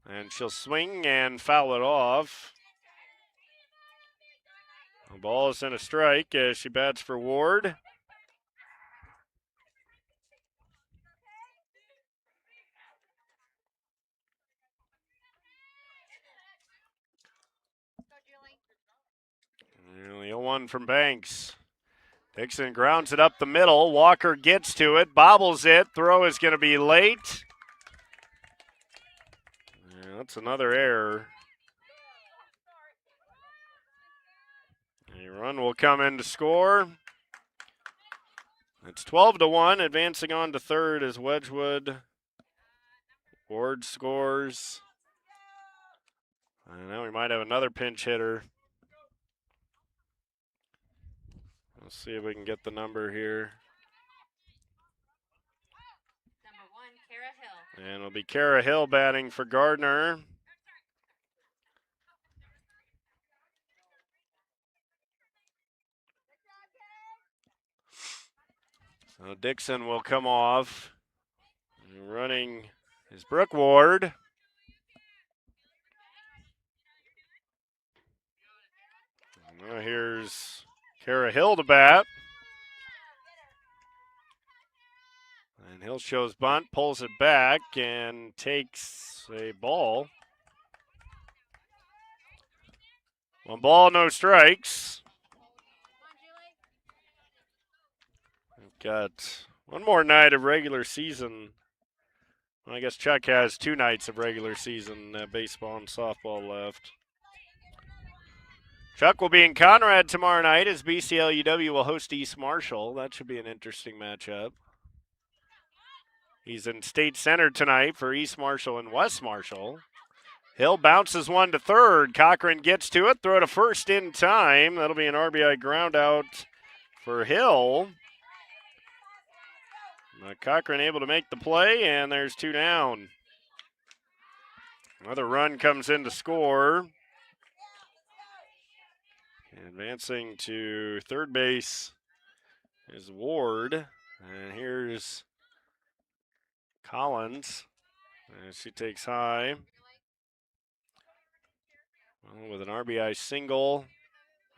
And she'll swing and foul it off. The ball is in a strike as she bats for Ward. And the 0-1 from Banks. Dixon grounds it up the middle. Walker gets to it, bobbles it. Throw is going to be late. Yeah, that's another error. A run will come in to score. It's 12-1. Advancing on to third is Wedgwood. Ward scores. And now we might have another pinch hitter. Let's see if we can get the number here. Number 1, Kara Hill. And it'll be Kara Hill batting for Gardner. So Dixon will come off. And running is Brooke Ward. And now here's Kara Hill to bat. And Hill shows bunt, pulls it back, and takes a ball. 1 ball, no strikes. We've got one more night of regular season. Well, I guess Chuck has 2 nights of regular season baseball and softball left. Chuck will be in Conrad tomorrow night as BCLUW will host East Marshall. That should be an interesting matchup. He's in State Center tonight for East Marshall and West Marshall. Hill bounces 1 to third. Cochran gets to it. Throw to first in time. That'll be an RBI ground out for Hill. Cochran able to make the play, and there's 2 down. Another run comes in to score. Advancing to third base is Ward. And here's Collins. And she takes high. Well, with an RBI single,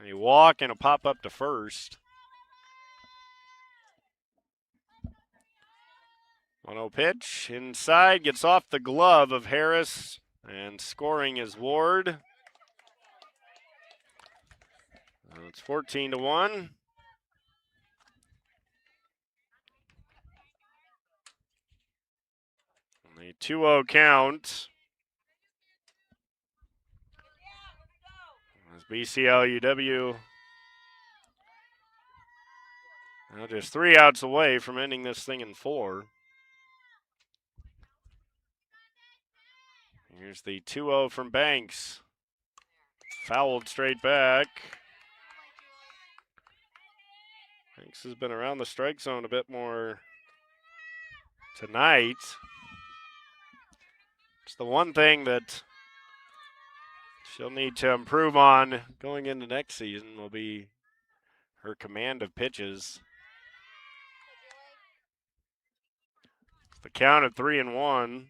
a walk, and a pop up to first. 1-0 pitch. Inside, gets off the glove of Harris. And scoring is Ward. It's 14-1. A 2-0 count. As BCLUW now just 3 outs away from ending this thing in 4. Here's the 2-0 from Banks. Fouled straight back. Banks has been around the strike zone a bit more tonight. It's the one thing that she'll need to improve on going into next season will be her command of pitches. The count at 3-1.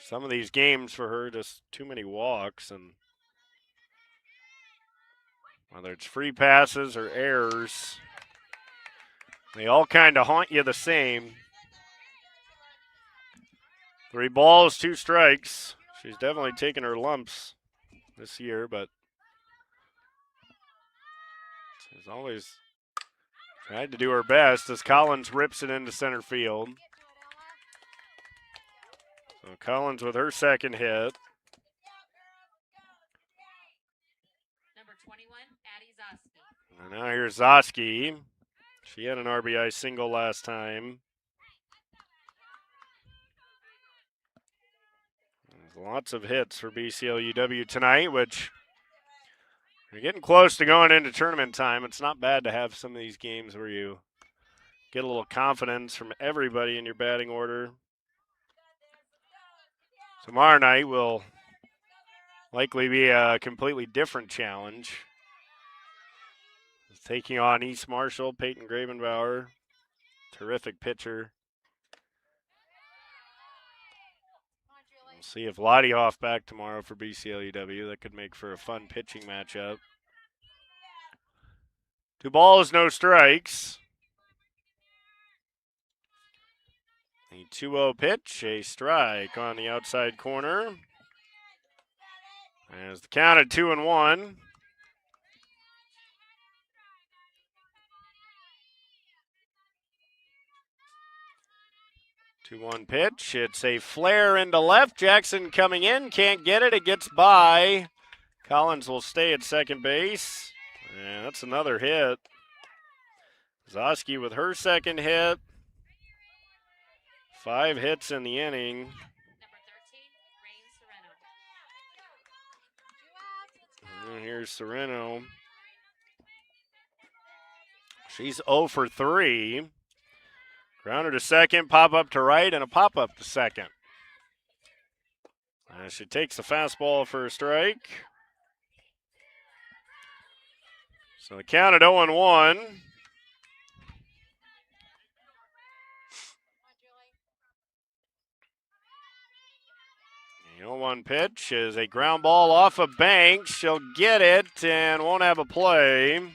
Some of these games for her, just too many walks, and whether it's free passes or errors, they all kind of haunt you the same. 3 balls, 2 strikes. She's definitely taken her lumps this year, but she's always tried to do her best as Collins rips it into center field. So Collins with her second hit. Number 21, Addie Zoski. And now here's Zoski. She had an RBI single last time. There's lots of hits for BCLUW tonight, which you're getting close to going into tournament time. It's not bad to have some of these games where you get a little confidence from everybody in your batting order. Tomorrow night will likely be a completely different challenge. Taking on East Marshall, Peyton Gravenbauer, terrific pitcher. We'll see if Ladioff back tomorrow for BCLUW. That could make for a fun pitching matchup. 2 balls, no strikes. A 2-0 pitch, a strike on the outside corner. As the count at 2-1. 2-1 pitch. It's a flare into left. Jackson coming in, can't get it. It gets by. Collins will stay at second base. And that's another hit. Zoski with her second hit. 5 hits in the inning. Number 13, Rain Sereno. And here's Sereno. She's 0 for 3. Grounder to second, pop up to right, and a pop up to second. She takes the fastball for a strike. So the count at 0-1. The 0-1 pitch is a ground ball off of Banks. She'll get it and won't have a play. And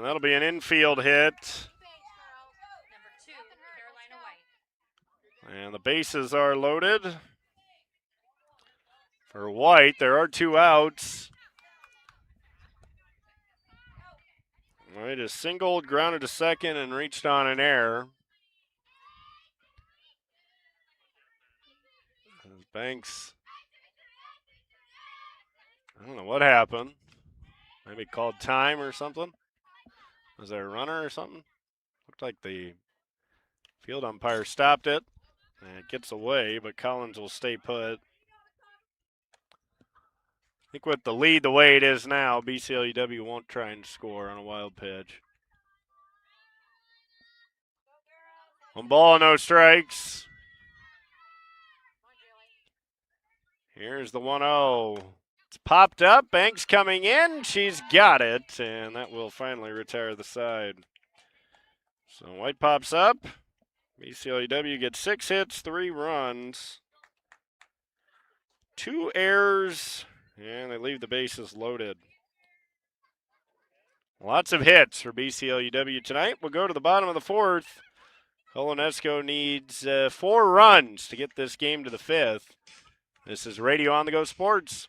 that'll be an infield hit. Number 2, Carolina White. And the bases are loaded. For White, there are 2 outs. White is singled, grounded to second, and reached on an error. Banks, I don't know what happened. Maybe called time or something. Was there a runner or something? Looked like the field umpire stopped it. And it gets away, but Collins will stay put. I think with the lead the way it is now, BCLUW won't try and score on a wild pitch. 1 ball, no strikes. Here's the 1-0. It's popped up. Banks coming in. She's got it, and that will finally retire the side. So white pops up. BCLUW gets 6 hits, 3 runs, 2 errors, and they leave the bases loaded. Lots of hits for BCLUW tonight. We'll go to the bottom of the 4th. Colo-Nesco needs 4 runs to get this game to the 5th. This is Radio on the Go Sports.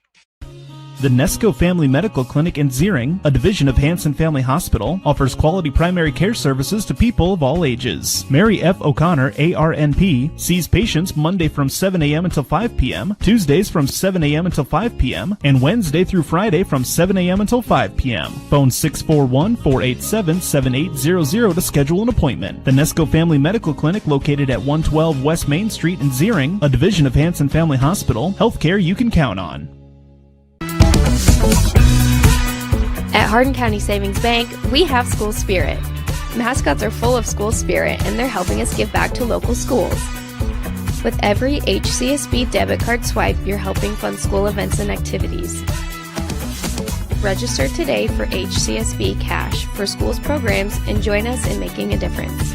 The Nesco Family Medical Clinic in Ziering, a division of Hanson Family Hospital, offers quality primary care services to people of all ages. Mary F. O'Connor, ARNP, sees patients Monday from 7 a.m. until 5 p.m., Tuesdays from 7 a.m. until 5 p.m., and Wednesday through Friday from 7 a.m. until 5 p.m. Phone 641-487-7800 to schedule an appointment. The Nesco Family Medical Clinic, located at 112 West Main Street in Ziering, a division of Hanson Family Hospital, healthcare you can count on. At Hardin County Savings Bank, we have school spirit. Mascots are full of school spirit, and they're helping us give back to local schools. With every HCSB debit card swipe, you're helping fund school events and activities. Register today for HCSB Cash for schools programs and join us in making a difference.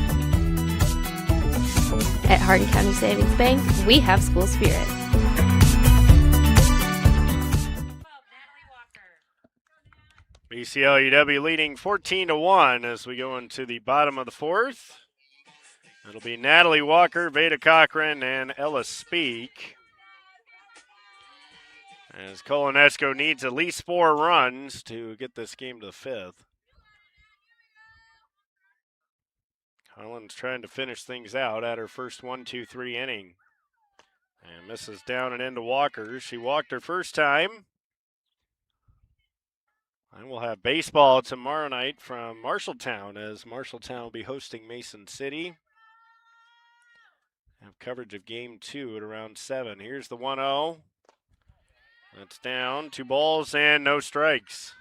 At Hardin County Savings Bank, we have school spirit. BCLUW leading 14-1 as we go into the bottom of the 4th. It'll be Natalie Walker, Veda Cochran, and Ella Speak. As Colo-Nesco needs at least 4 runs to get this game to the 5th. Harlan's trying to finish things out at her first 1-2-3 inning. And misses down and into Walker. She walked her first time. And we'll have baseball tomorrow night from Marshalltown, as Marshalltown will be hosting Mason City. Have coverage of game 2 at around 7. Here's the 1-0. That's down. 2 balls and no strikes.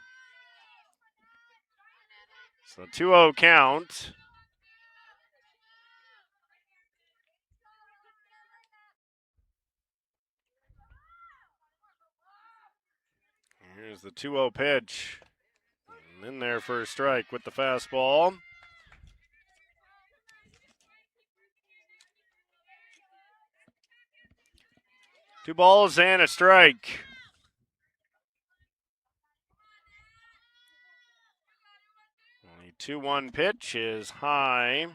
So 2-0 count. Here's the 2-0 pitch. And in there for a strike with the fastball. Two balls and a strike. The 2-1 pitch is high.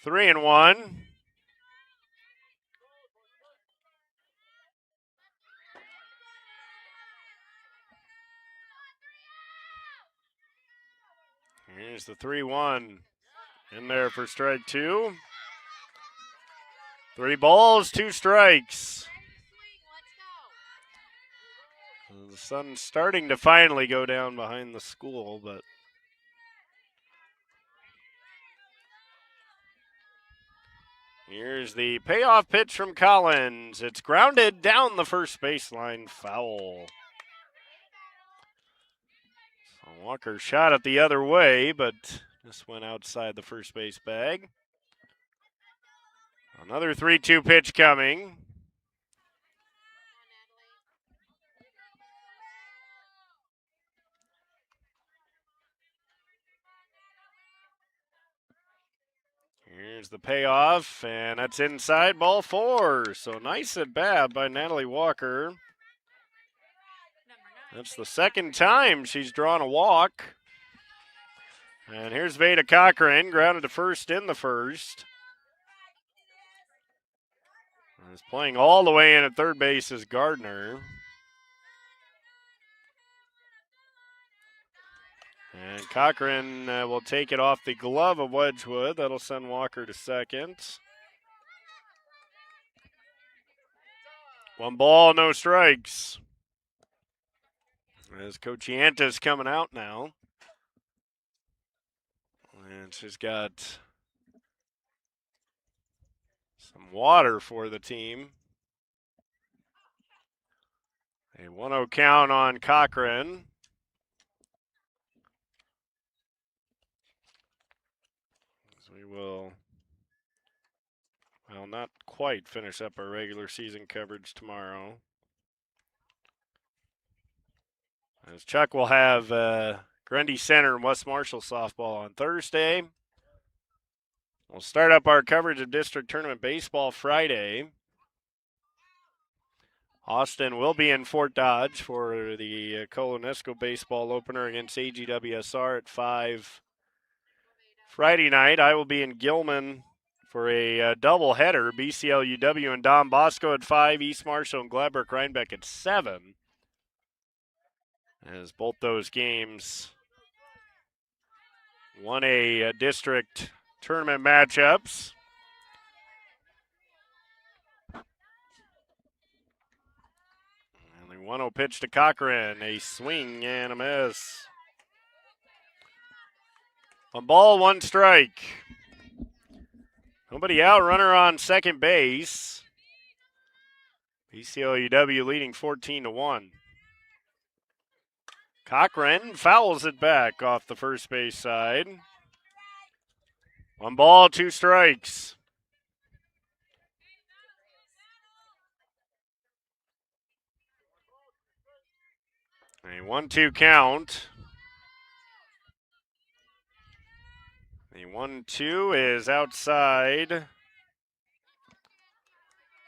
3-1. Here's the 3-1. In there for strike 2. 3 balls, 2 strikes. The sun's starting to finally go down behind the school, but here's the payoff pitch from Collins. It's grounded down the first baseline, foul. So Walker shot it the other way, but this went outside the first base bag. Another 3-2 pitch coming. Here's the payoff, and that's inside, ball 4. So nice at bat by Natalie Walker. That's the second time she's drawn a walk. And here's Veda Cochran, grounded to first in the first. Is playing all the way in at third base is Gardner. And Cochran will take it off the glove of Wedgwood. That'll send Walker to second. 1 ball, no strikes. As Coach Yanta's coming out now. And she's got some water for the team. A 1-0 count on Cochran. We will, well, not quite finish up our regular season coverage tomorrow. As Chuck will have Grundy Center and West Marshall softball on Thursday. We'll start up our coverage of district tournament baseball Friday. Austin will be in Fort Dodge for the Colo-Nesco baseball opener against AGWSR at 5 Friday night. I will be in Gilman for a doubleheader. BCLUW and Don Bosco at 5, East Marshall and Gladbrook Rhinebeck at 7. As both those games won a district tournament matchups. And the 1-0 pitch to Cochran, a swing and a miss. 1 ball, 1 strike. Nobody out, runner on second base. BCLUW leading 14-1. Cochran fouls it back off the first base side. 1 ball, 2 strikes. A 1-2 count. The 1-2 is outside.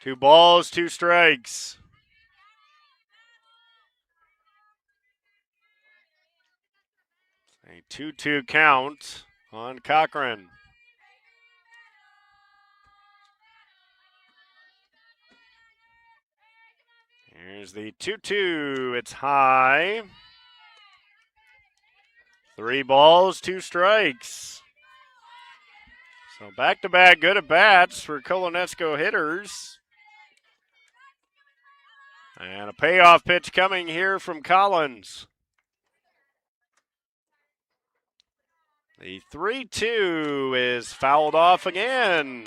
2 balls, 2 strikes. A 2-2 count on Cochran. Here's the 2-2. It's high. 3 balls, 2 strikes. So back-to-back good at-bats for Colo-Nesco hitters. And a payoff pitch coming here from Collins. The 3-2 is fouled off again.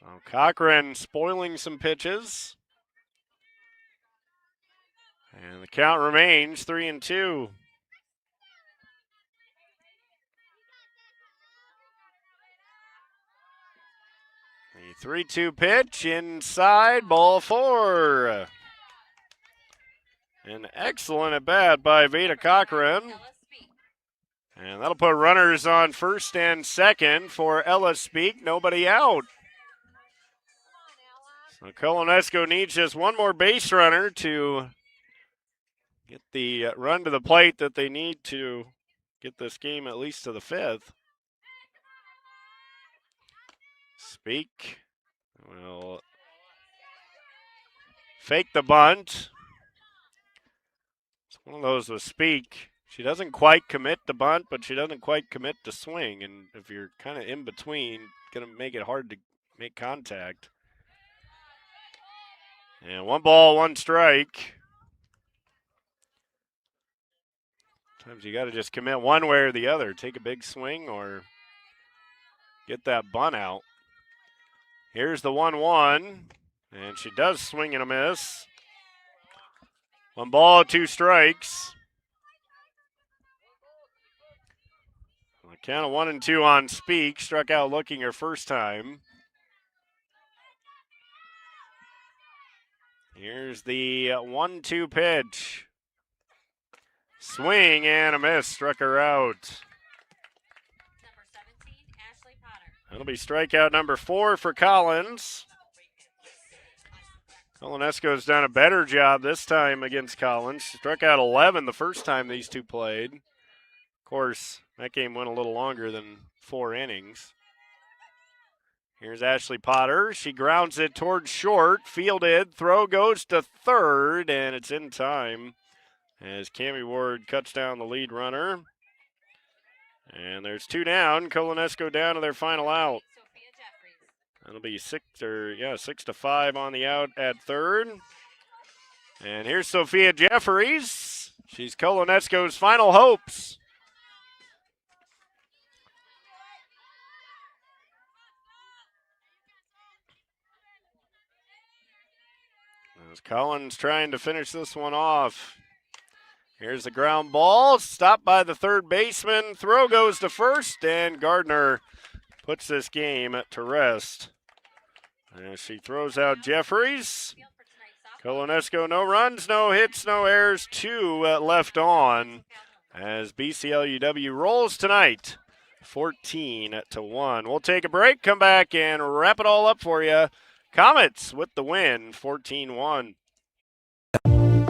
So Cochran spoiling some pitches. And the count remains 3-2. The 3-2 pitch inside, ball 4. An excellent at-bat by Veda Cochran. And that'll put runners on first and second for Ella Speak. Nobody out. So Colo-Nesco needs just 1 more base runner to get the run to the plate that they need to get this game at least to the 5th. Speak will fake the bunt. It's one of those with Speak. She doesn't quite commit to bunt, but she doesn't quite commit to swing. And if you're kind of in between, it's going to make it hard to make contact. And 1 ball, 1 strike. Sometimes you got to just commit one way or the other. Take a big swing or get that bunt out. Here's the 1-1. And she does swing and a miss. 1 ball, 2 strikes. A count of 1-2 on Speak. Struck out looking her first time. Here's the 1-2 pitch. Swing and a miss. Struck her out. Number 17, Ashley Potter. That'll be strikeout number 4 for Collins. Colo-Nesco's done a better job this time against Collins. Struck out 11 the first time these two played. Of course, that game went a little longer than 4 innings. Here's Ashley Potter. She grounds it towards short. Fielded. Throw goes to third, and it's in time as Cammie Ward cuts down the lead runner. And there's 2 down. Colo-Nesco down to their final out. That'll be 6-5 on the out at third. And here's Sophia Jeffries. She's Colo-Nesco's final hopes. As Collins trying to finish this one off. Here's the ground ball, stopped by the third baseman. Throw goes to first, and Gardner puts this game to rest. As she throws out Jeffries. Colo-Nesco, no runs, no hits, no errors, 2 left on as BCLUW rolls tonight, 14-1. We'll take a break, come back, and wrap it all up for you. Comets with the win, 14-1.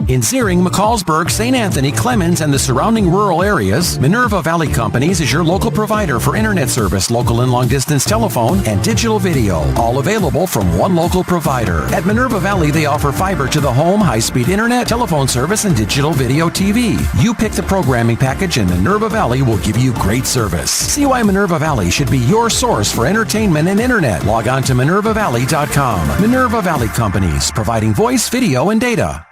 In Zeering, McCallsburg, St. Anthony, Clemens, and the surrounding rural areas, Minerva Valley Companies is your local provider for internet service, local and long-distance telephone, and digital video, all available from one local provider. At Minerva Valley, they offer fiber to the home, high-speed internet, telephone service, and digital video TV. You pick the programming package, and Minerva Valley will give you great service. See why Minerva Valley should be your source for entertainment and internet. Log on to minervavalley.com. Minerva Valley Companies, providing voice, video, and data.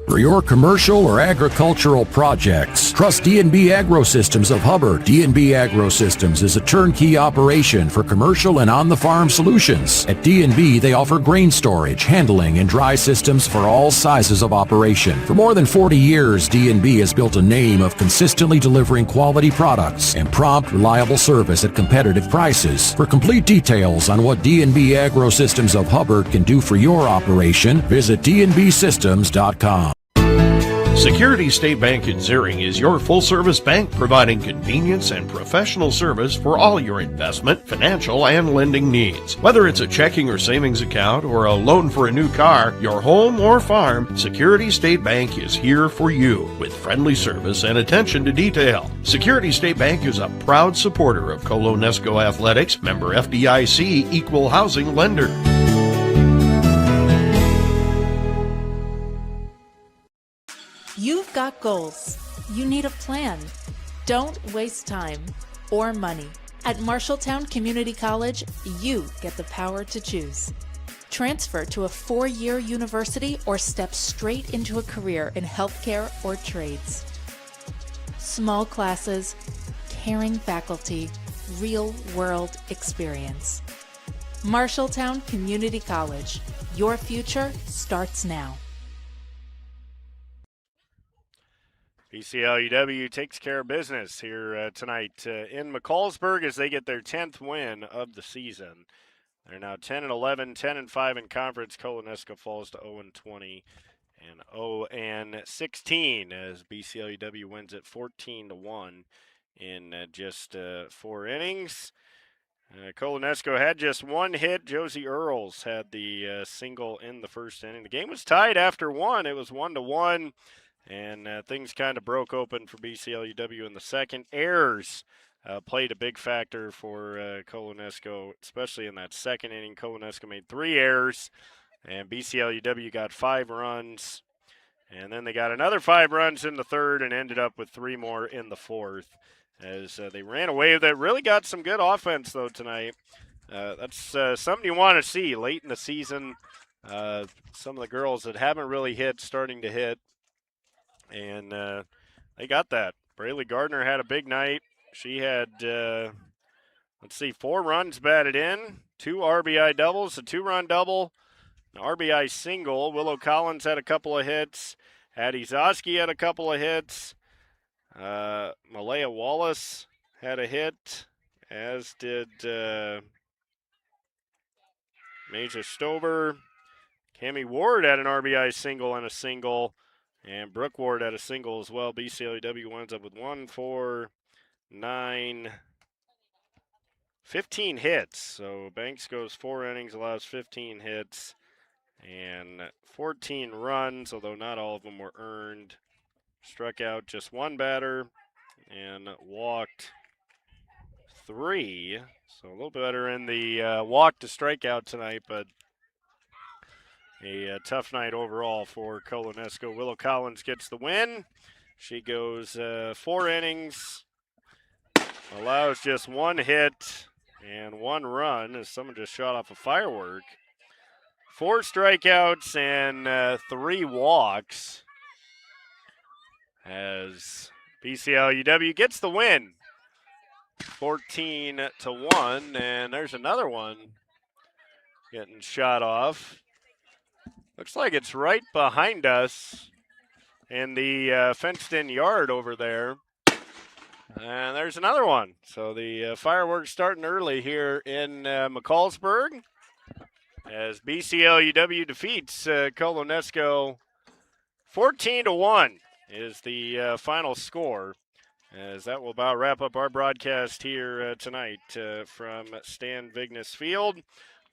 For your commercial or agricultural projects, trust D&B Agrosystems of Hubbard. D&B Agrosystems is a turnkey operation for commercial and on-the-farm solutions. At D&B, they offer grain storage, handling, and dry systems for all sizes of operation. For more than 40 years, D&B has built a name of consistently delivering quality products and prompt, reliable service at competitive prices. For complete details on what D&B Agrosystems of Hubbard can do for your operation, visit dnbsystems.com. Security State Bank in Zeering is your full-service bank providing convenience and professional service for all your investment, financial, and lending needs. Whether it's a checking or savings account or a loan for a new car, your home or farm, Security State Bank is here for you with friendly service and attention to detail. Security State Bank is a proud supporter of Colo-Nesco Athletics, member FDIC, equal housing lender. You've got goals. You need a plan. Don't waste time or money. At Marshalltown Community College, you get the power to choose. Transfer to a 4-year university or step straight into a career in healthcare or trades. Small classes, caring faculty, real-world experience. Marshalltown Community College. Your future starts now. BCLUW takes care of business here tonight in McCallsburg as they get their 10th win of the season. They're now 10-11, 10-5 in conference. Colo-Nesco falls to 0-20 and 0-16 as BCLUW wins it 14-1 in just 4 innings. Colo-Nesco had just one hit. Josie Earls had the single in the first inning. The game was tied after 1. It was 1-1. And things kind of broke open for BCLUW in the second. Errors played a big factor for Colo-Nesco, especially in that second inning. Colo-Nesco made 3 errors, and BCLUW got 5 runs. And then they got another 5 runs in the third and ended up with 3 more in the fourth as they ran away with it. Really got some good offense, though, tonight. That's something you want to see late in the season. Some of the girls that haven't really hit starting to hit. And they got that. Braylee Gardner had a big night. She had, 4 runs batted in, 2 RBI doubles, a 2-run double, an RBI single. Willow Collins had a couple of hits. Addie Zoski had a couple of hits. Malaya Wallace had a hit, as did Major Stover. Cammie Ward had an RBI single and a single. And Brooke Ward had a single as well. BCLUW winds up with 1, 4, 9, 15 hits. So Banks goes 4 innings, allows 15 hits, and 14 runs, although not all of them were earned. Struck out just 1 batter and walked 3. So a little better in the walk to strikeout tonight, but a tough night overall for Colo-Nesco. Willow Collins gets the win. She goes 4 innings, allows just 1 hit and 1 run as someone just shot off a firework. 4 strikeouts and 3 walks as BCLUW gets the win. 14-1, and there's another one getting shot off. Looks like it's right behind us in the fenced-in yard over there. And there's another one. So the fireworks starting early here in McCallsburg. as BCLUW defeats Colo-Nesco 14-1 is the final score. As that will about wrap up our broadcast here tonight from Stan Vignes Field.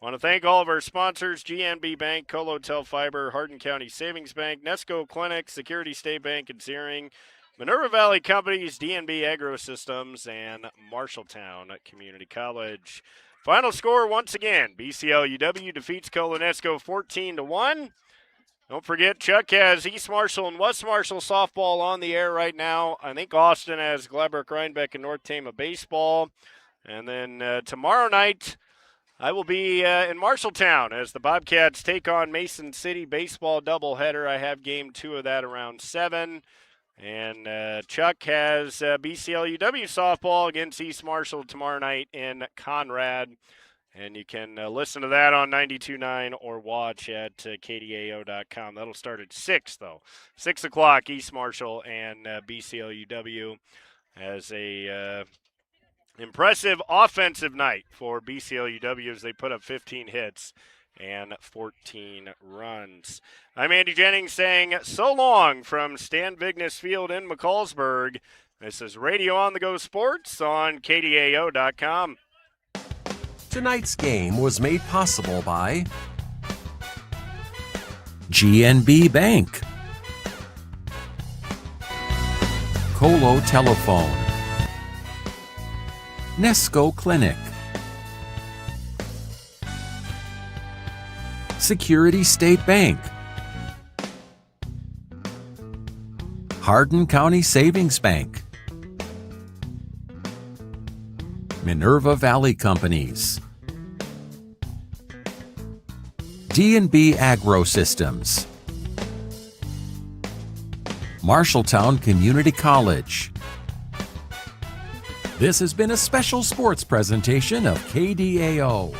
I want to thank all of our sponsors, GNB Bank, Colo-Tel Fiber, Hardin County Savings Bank, Nesco Clinic, Security State Bank in Searing, Minerva Valley Companies, DNB Agro Systems, and Marshalltown Community College. Final score once again, BCLUW defeats Colo-Nesco 14-1. Don't forget, Chuck has East Marshall and West Marshall softball on the air right now. I think Austin has Gladbrook, Rhinebeck, and North Tama baseball. And then tomorrow night, I will be in Marshalltown as the Bobcats take on Mason City baseball doubleheader. I have game 2 of that around 7. And Chuck has BCLUW softball against East Marshall tomorrow night in Conrad. And you can listen to that on 92.9 or watch at KDAO.com. That'll start at 6, though. 6 o'clock, East Marshall and BCLUW as a impressive offensive night for BCLUW as they put up 15 hits and 14 runs. I'm Andy Jennings saying so long from Stan Vignes Field in McCallsburg. This is Radio on the Go Sports on KDAO.com. Tonight's game was made possible by GNB Bank, Colo Telephone, Nesco Clinic, Security State Bank, Hardin County Savings Bank, Minerva Valley Companies, D&B Agro Systems, Marshalltown Community College. This has been a special sports presentation of KDAO.